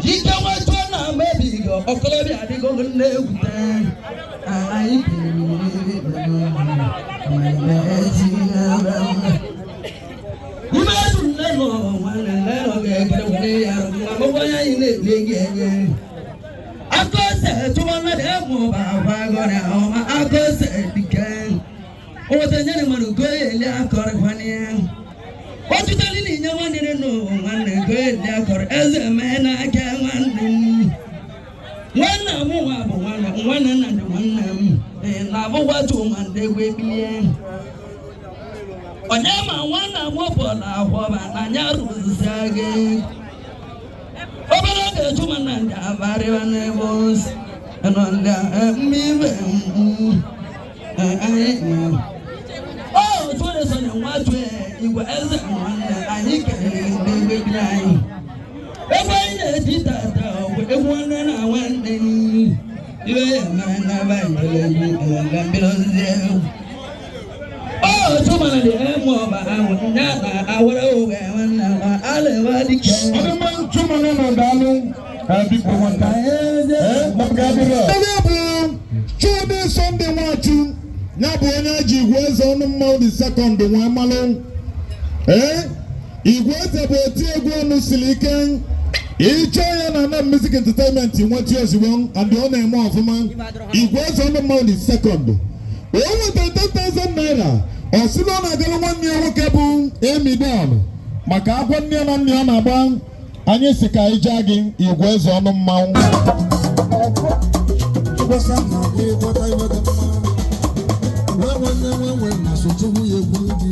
Jika watu na mabigo okolobi adigo newute ai Imagine lelo lelo gele ya mama ya ile lege akose tuwana demo baba gora oma akose dikan o tanyane manuke ile akore kwani What you telling me? No one didn't know. One good doctor as a man I can one. One more, one and one, and I will watch one day with me. On Emma, one more for our woman, and I was again. Over the two men and a very one was, and on the me. Oh, to the son and what way you were as a one, I think they will lie. If I did that, with the one and I went in, you oh, to my Umuoba I would over I'll ever decay. Other man, 2 million darling, people want to Sunday watching. Nabuena Jigwez on the mouth the second one malone. Igwez about Tiago Silicon. Each and music entertainment in what years wrong and the only more of a man. Igwez on the mouth the second. Over the 10,000 naira. Or Silona Galaman near Kaboom, Amy down. Macabon near Nana Bang. And yes, a guy jogging. Igwez on the mount. What I would when I saw to you,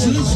This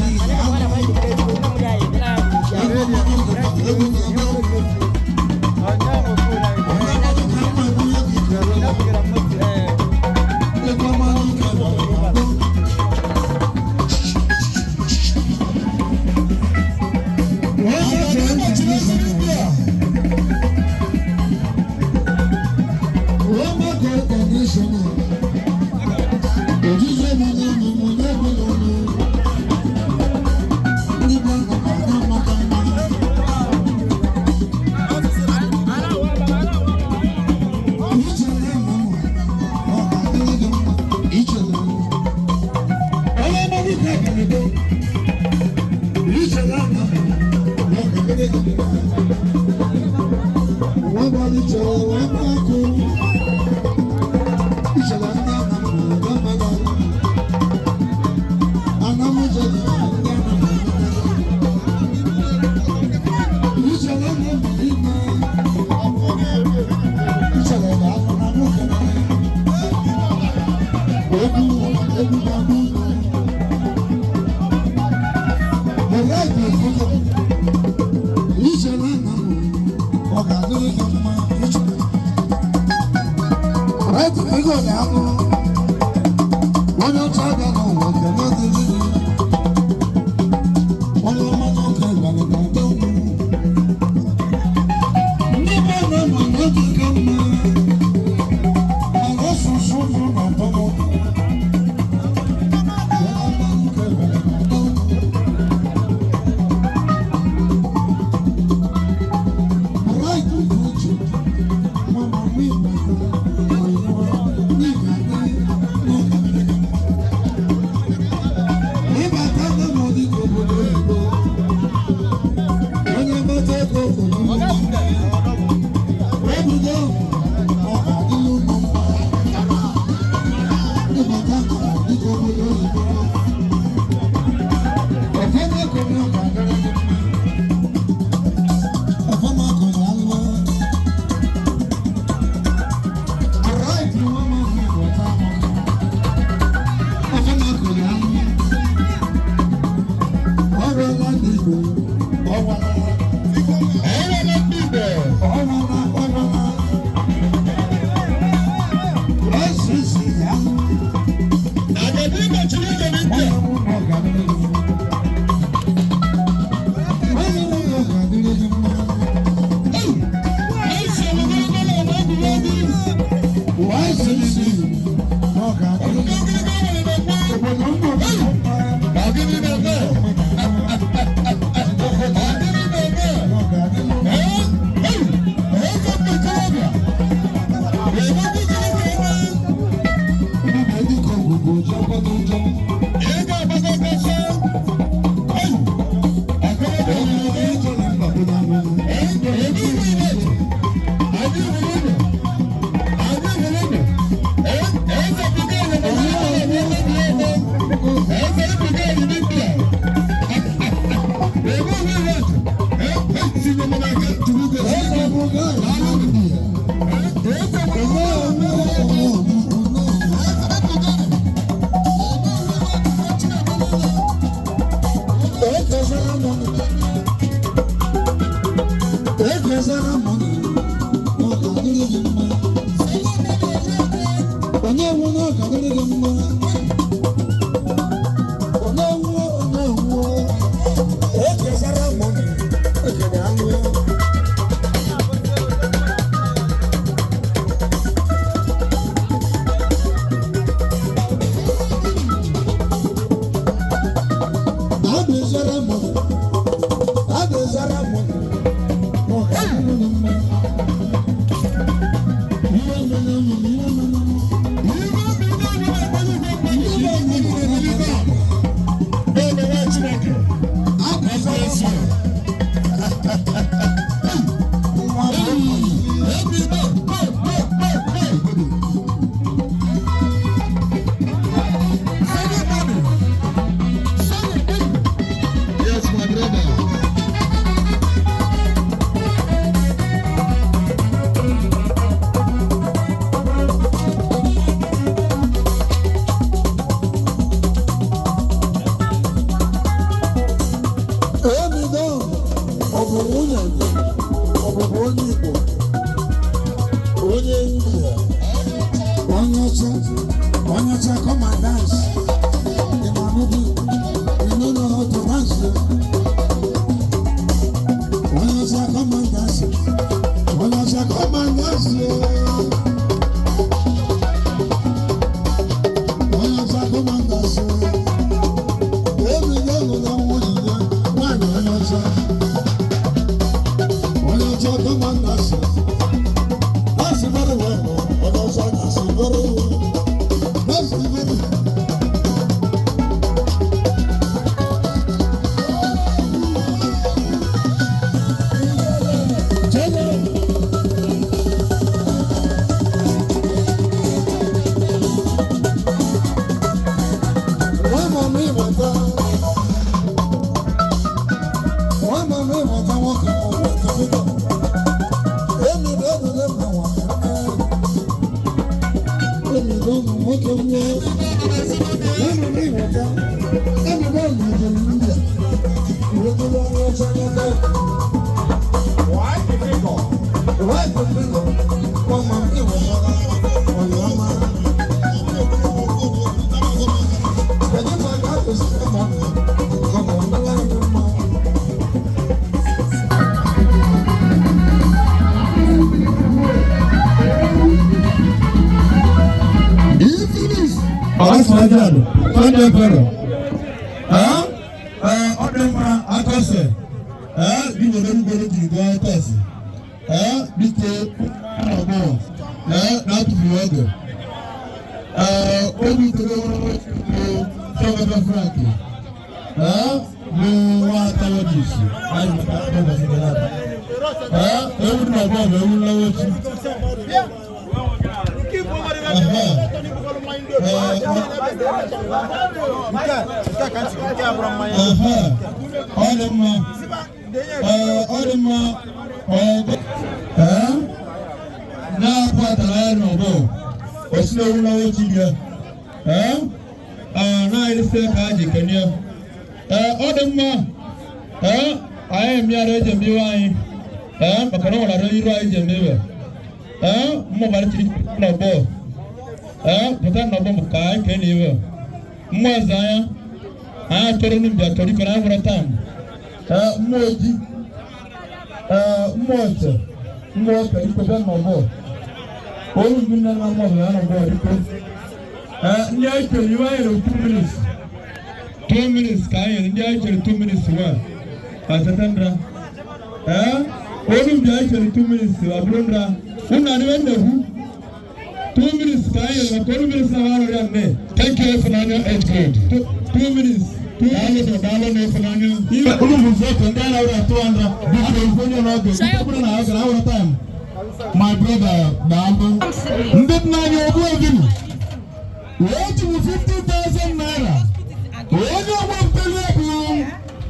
My brother, naira.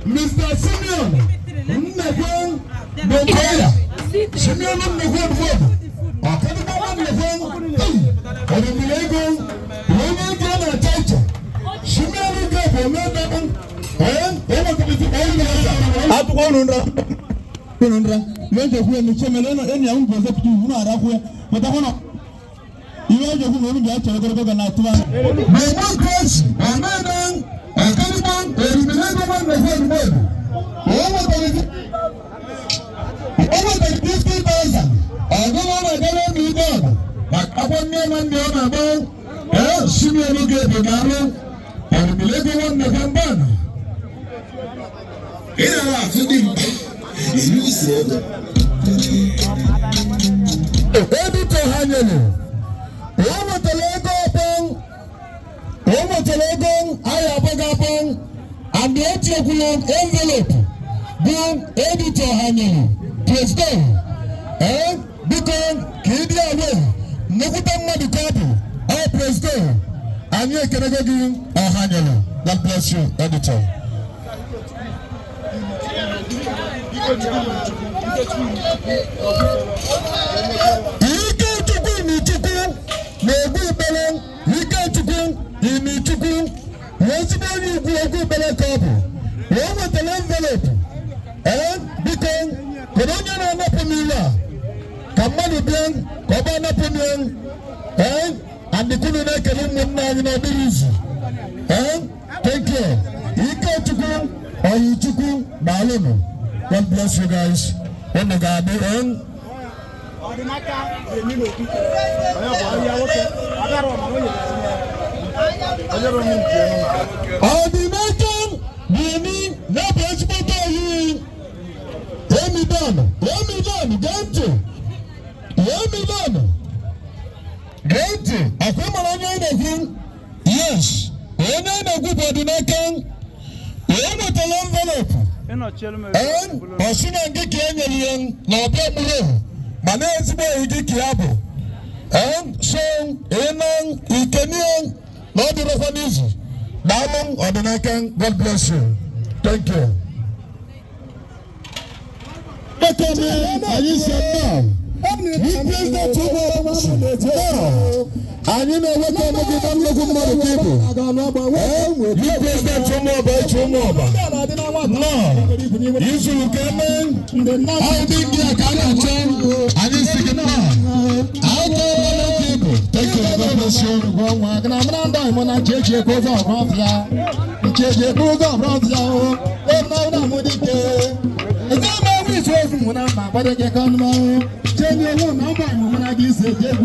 Mr. Simeon, Simeon, and the envelope being editor Hanyelu, President, because Kidia way, Nokutamma the couple, our President, and you can never give Hanyelu. God bless you, editor. Once you go better couple, one with the envelope, and become Corona Napamila, Kamani Blanc, Kobana Punian, and the Kuluna Kalimuna in a easy. Thank you. You go to go or you to go, Balano. God bless you guys. On the garden. Ordinator, Bini, no principal you. Get me done, get to. I come along with him. Yes, when I know good ordinator, when I tell envelope. And Osuna get Kenyan, no problem. My name is Ikiabo. And so, Enan, Ikenian. Not the Rafanese. Darling Odinakan, God bless you. Thank you. But are you said no? You praise the two and you know what I'm looking at looking for people. You praise the Umuoba. No, you should come in. How big you can change and you see it now. How people. Thank you, God bless you. I'm Nkechi goes off of ya. Nkechi goes off of ya. When I'm my body get on my change your own number when I give you a good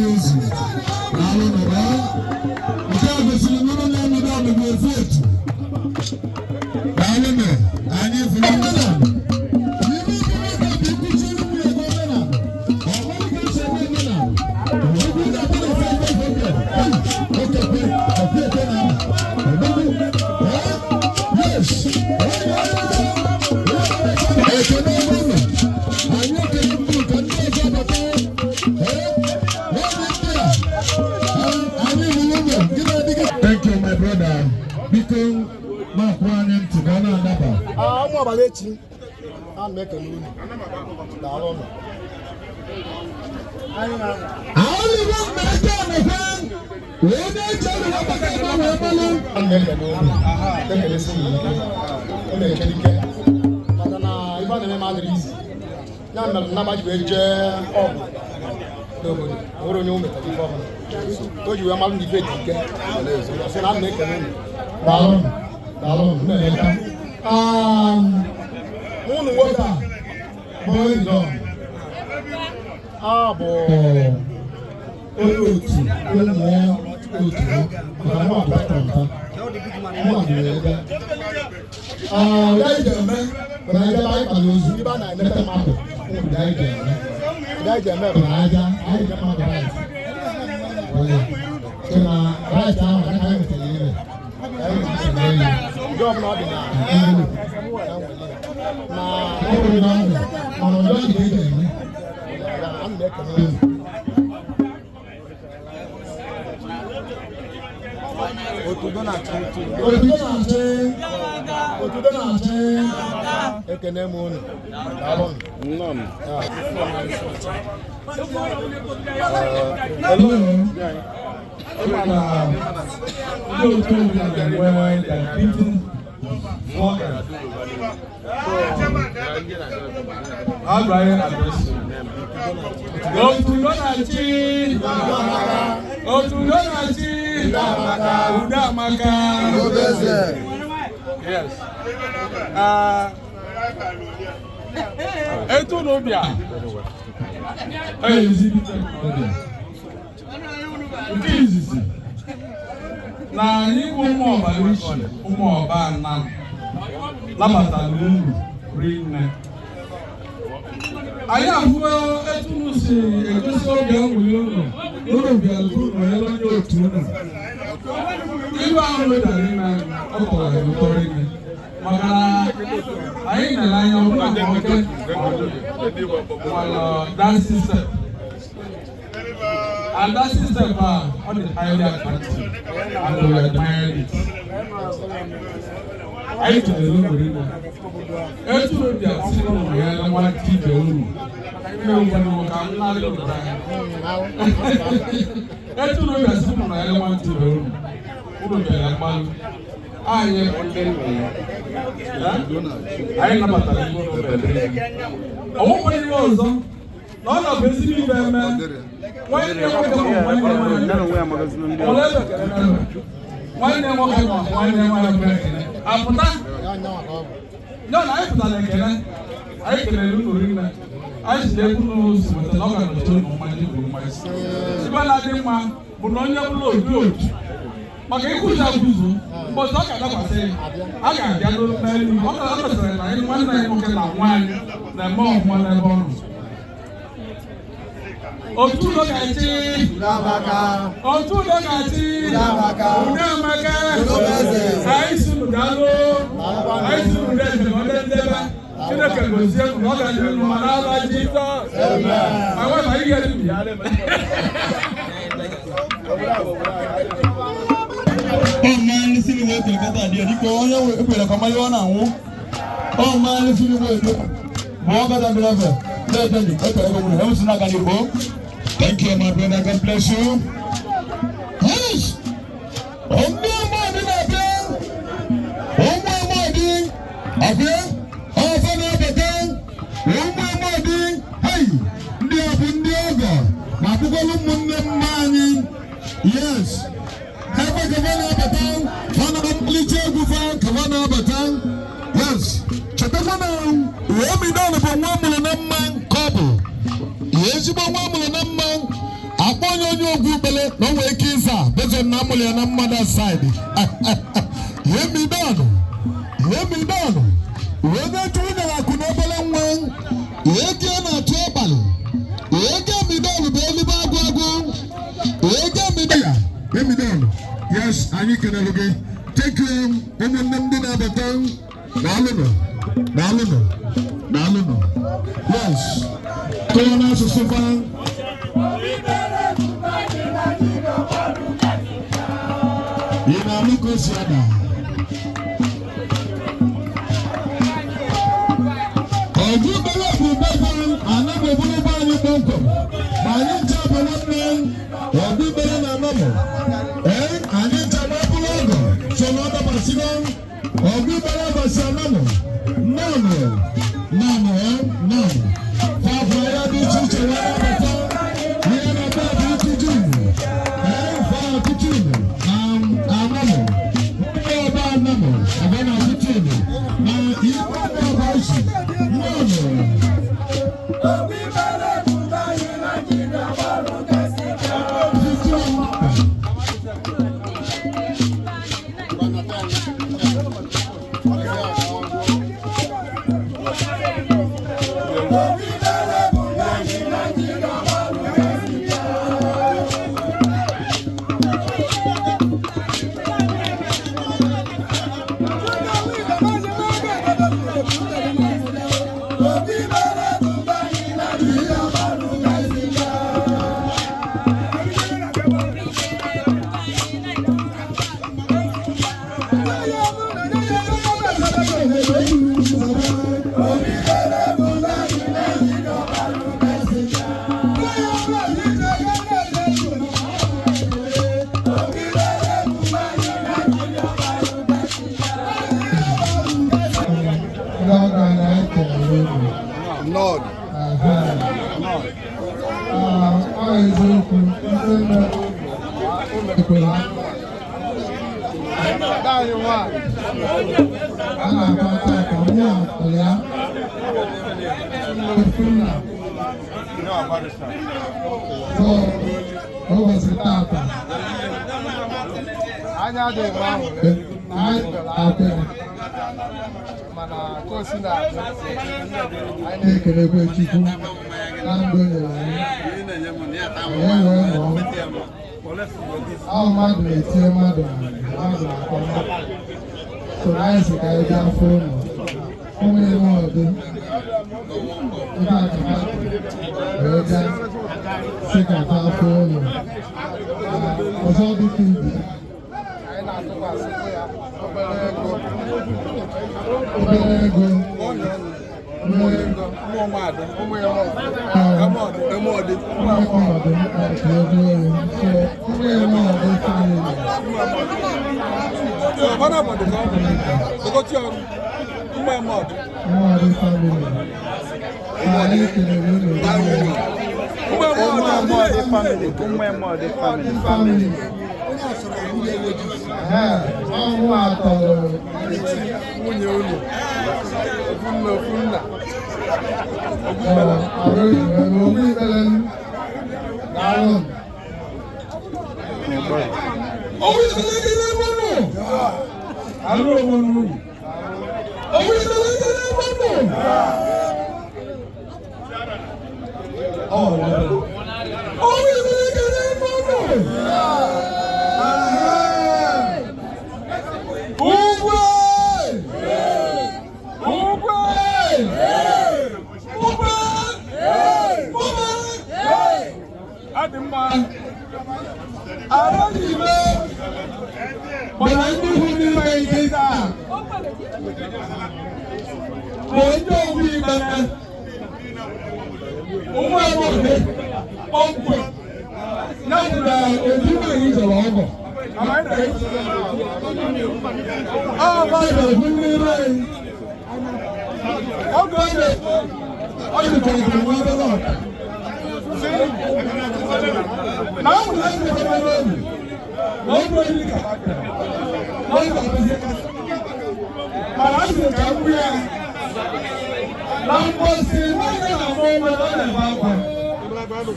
easy. Thank you, my brother. Because my one to Ghana and Napa. Umuoba Anam Anambra East. I only want my son again. When they tell me what I'm Yes. Ethiopia. Na ni Umuoba Anam Anambra I am well to see a good young woman. None of you are good, my elder children. You are with I ain't a lion of that system. And that system on the highly attractive. And we admire it. I to the room. Ethiopia sitting here and one teacher. Ethiopia sitting here and one teacher. I am one day. I am not a little. I won't be also. Not a busy man. Why do you want to why never come? Why never come? No, I put on again. I can do it. I still know what the longer of the money for myself. But I didn't want Bunonia Blood. But I could have used, but I can't say. I can't get those men. What other friend? I didn't want to look at one, the more one than bonus. Otudo kati, Otudo kati, Umuoba Aisu Dalo, Aisu Dalo, Kina kagosia kunoga ni manala Jesus. I want to hear him. Oh man, listen to what you got there. You go on your way. We're coming on. Oh man, listen to what you got. Thank you, my brother. God bless you. Yes. Yes. Yes. Yes, onye ogwu bele no we kinsa bezo na mule na mother side hear me down we go to na kunobele nwan ege na tobalo ege mi down be li ba gwagu ege mi dia hear me down yes anyị kenelu gị take ụmụnne m dị na-abata daalụnụ yes tụọ n'asụsụ fa ị na-anụ ka o si ada ọjụ bere bụ bebe anaghị ebulebe anyị kpọmkwem ma anyị ncha bụ nwanne ọjụ bere na anamụ anyị ncha bụ ọbụla ọgọ so na ọdabasigo ọjụ bere basi anamụ nọ fafọ ya dị iche iche wee nabata ihe na-ebe bụ ikuju fa ọtụtụ anamụ ọba anamụ ọba na ọtụtụ na ihe ọba isi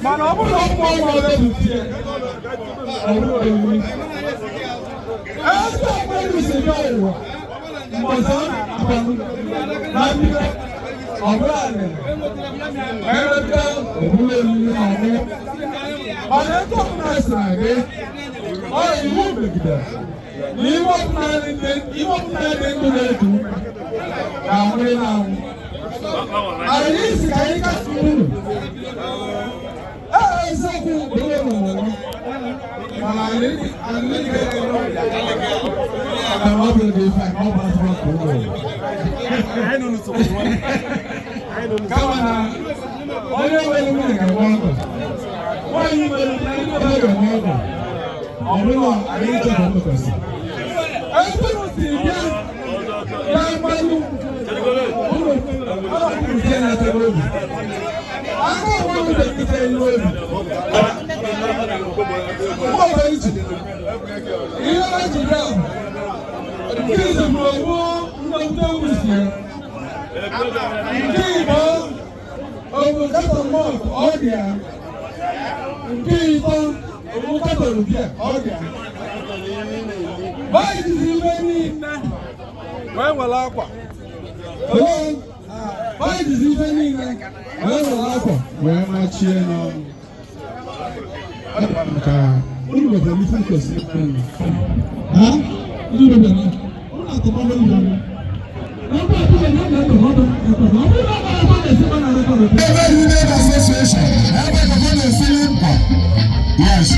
mana ọ bụrụ na ụmụ ọgbọ na-ebutie eze mmadụ si bịa ụwa mbọsọ na mbido ọbụla emepụta omume oriri na ọṅụṅụ mana ego ọbụla si na gị ọ iwu megidere na ihe ọbụla dị ndụ na-eji ume ga-anwụrị na anwụ anyị isi ka anyị kasị uru eziokwu bụrụ n'ụwa mana anyị kama na onye nwere nwere ga-agba ọgụ nwaanyị nwere nwere ga-agba ọgụ ọ bụla anyị chọrọ ntụkwasị ebe si bịa na mmadụ ụlọ nke na-atara obi aka ọgbọnụ na-ekite ilu obi ụgbọgba iji ihe ha ji bịa nke izugbo gboo nnọkụta wusi ya nke igbo obu katọn mọk ọ dị ya nke ịtọ obu katọn bịa ọ dị ya baịdị ibe niile wee nwere akwa baịdị ibe niile wee nwere akwa wee machie n'ọnụ ka unu wetara ife kwesịrị ịkpọ ha ndị wetara unu atụmọdụ ndị United Association, yes,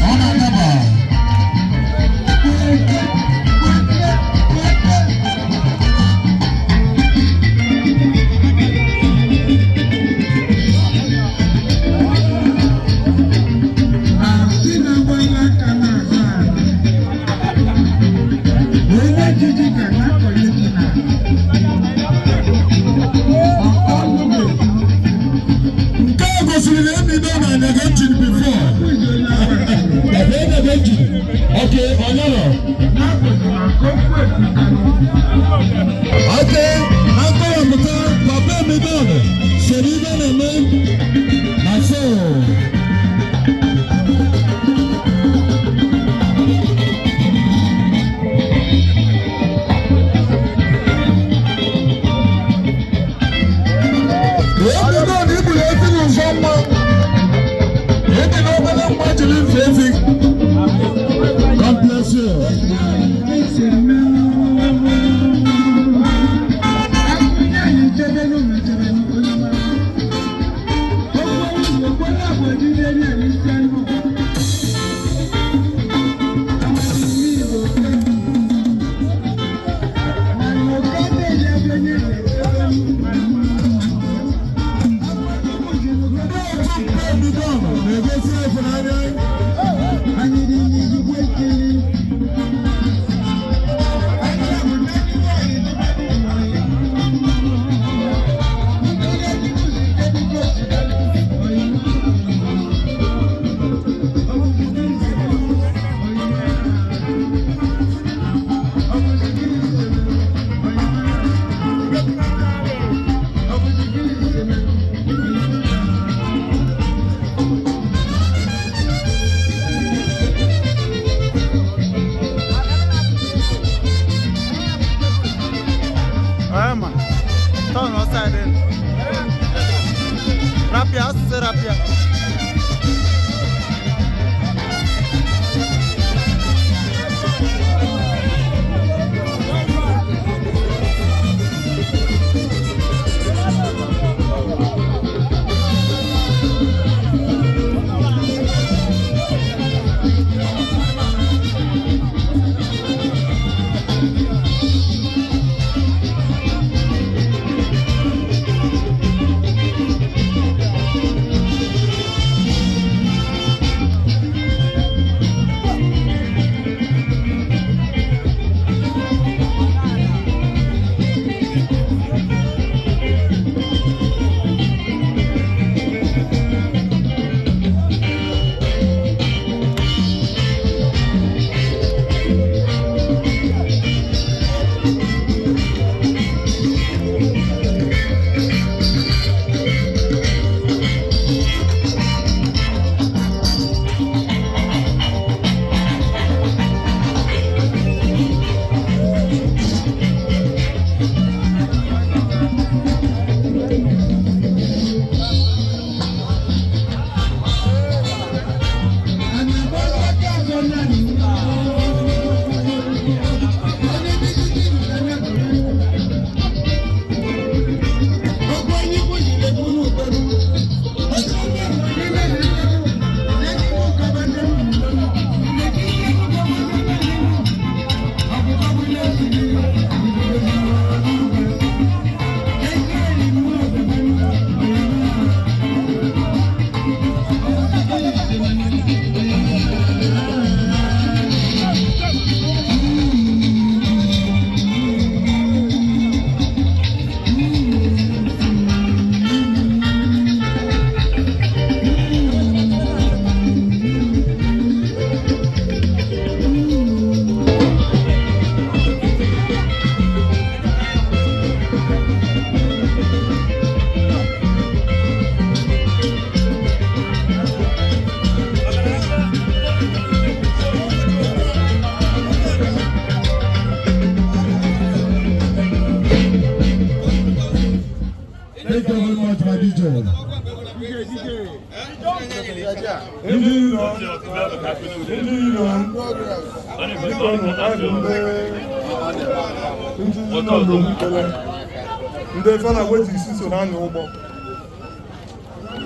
ndị fana wetisi so na-anya ụgbọ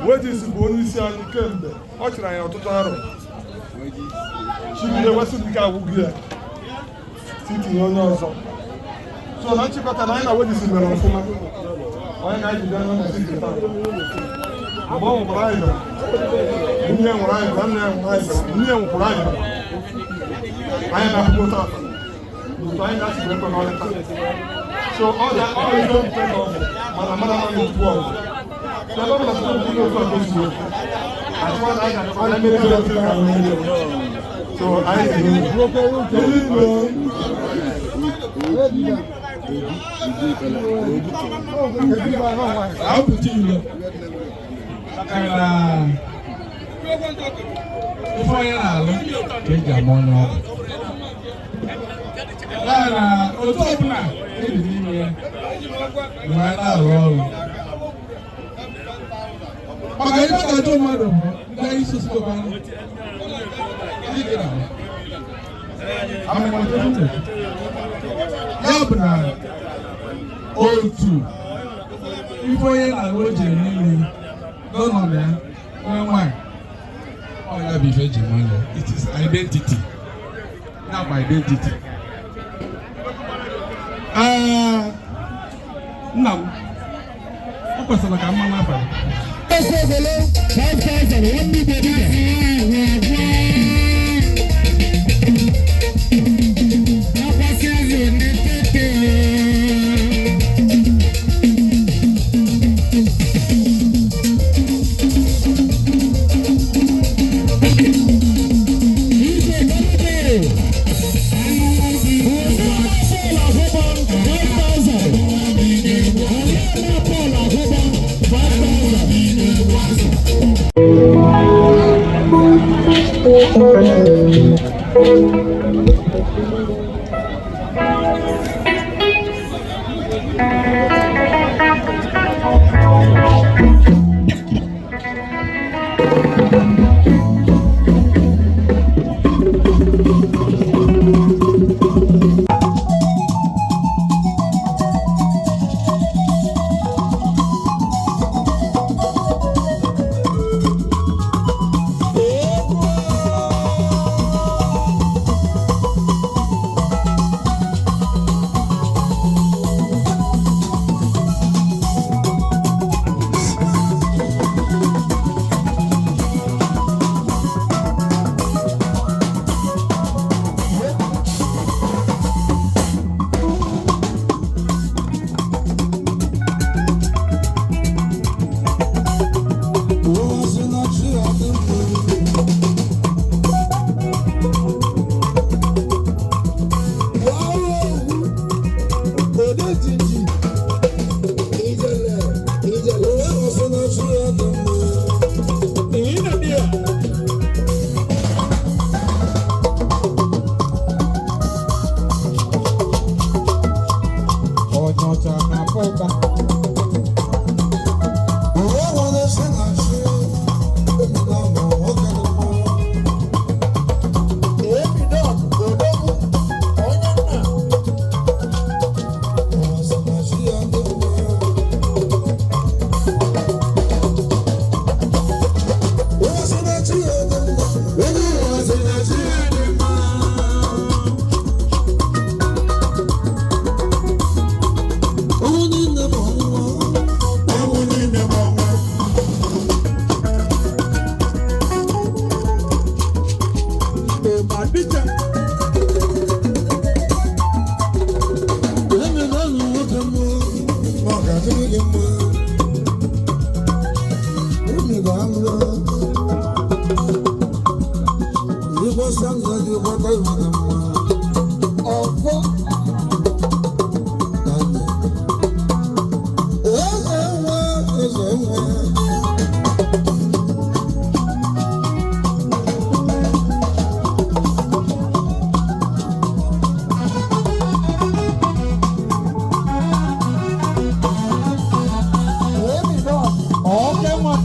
wetisi bụ onye isi anyị kemgbe ọ chịrị anyị ọtụtụ arọ chibide wesịdịka agwụgị ya titinye onye ọzọ so na nchịkọta na anyị na wetisi mere ọfụma onye ga-ejide anya na siti taa mgbe ọ nwụkwara anyị nwunye nwụrụ anyị nwanne ya nwụrụ anyị nwunye nwụkwara anyị anyị na-ahụgo tata otu anyị ga-asị ekwe n'ọrịta so all is don't depend on mana tupu ọgụ so ebe ọbụla sọ ndị otu ọgụ si okwu atụwa na anyị ga-akọrọ mmiri dị otu ka so anyị ife onye na-alụ ka eji ama onye ọgwụ ya na otu ọbụla eji n'ime ya mgbe anyị na-arụ ọrụ maka ife ga-ajụ mmadụ ga isi sikọba ya bụ na otu ife onye na-alụ o jere n'ime n'ọnọdụ ya nwa nwaanyị ọ ya bụ ife eji mmanụ it is identity ya bụ identity nna m ọ kwesịrị ka mmanụ abalị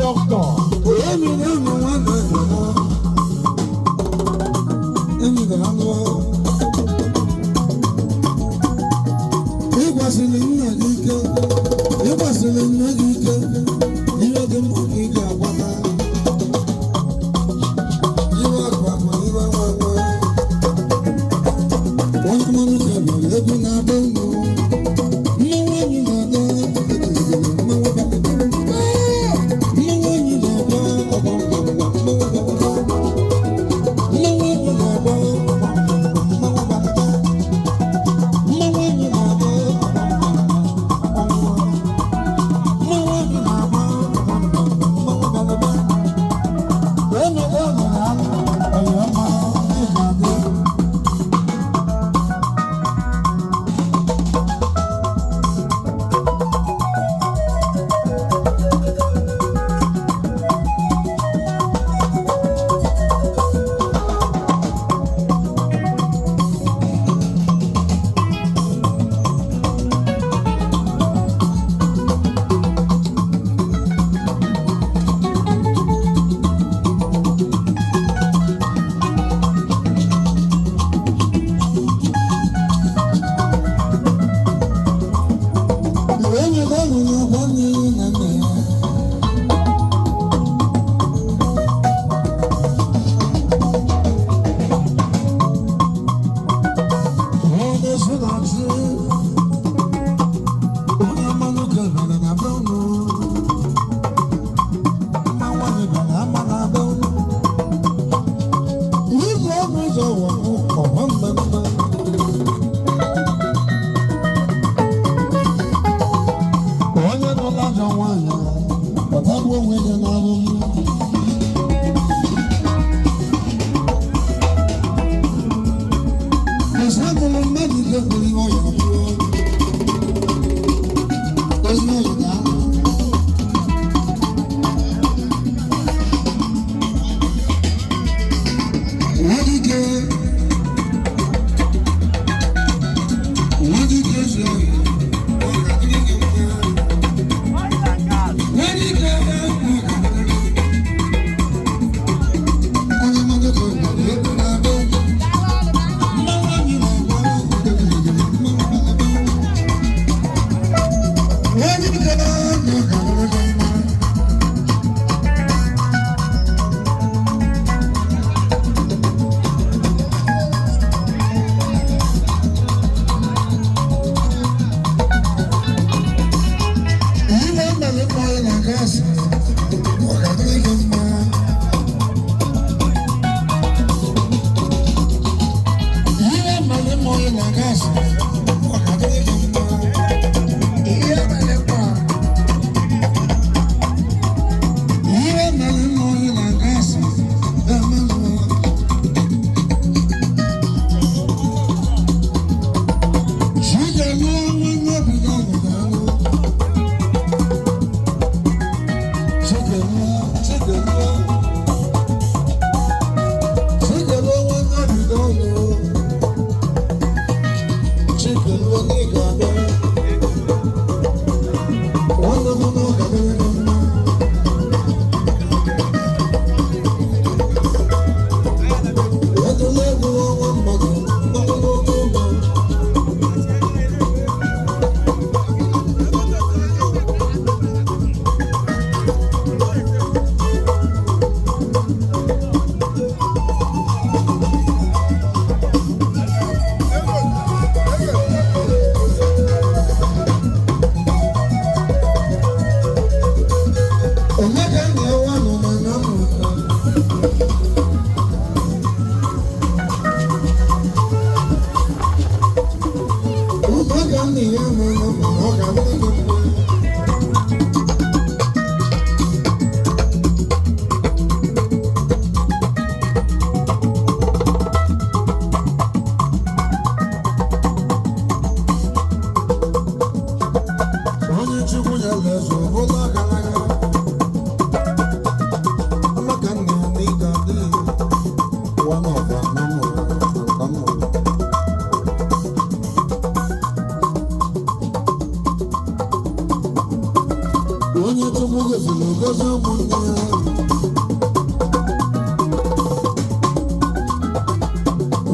Doctor.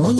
Onye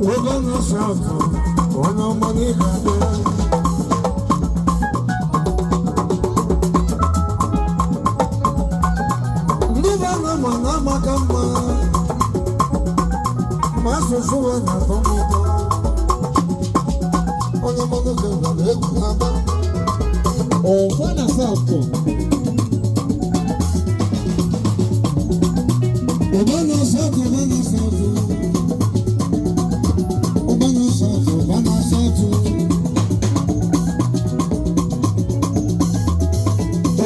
Obana Sato, ONYEOMA Live. Nibana mana makamba, maso suwa na tomoto. ONYEOMA Live. Obana Sato. Obana Sato, Obana Sato. Obana Sato, Obana Sato.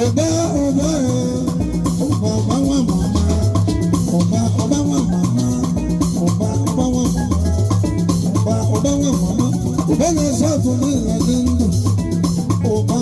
Oba, Oba, Oba, Oba, Mama. Oba, Oba, Mama. Oba, Oba, Mama. Oba, Oba, Mama. Obana Sato, Obana Sato. Oba.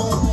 One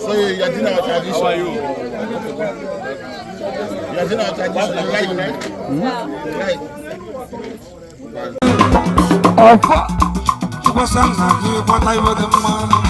So you are doing our tradition. How are you? You are doing our tradition, right? Right. What's up? What's up?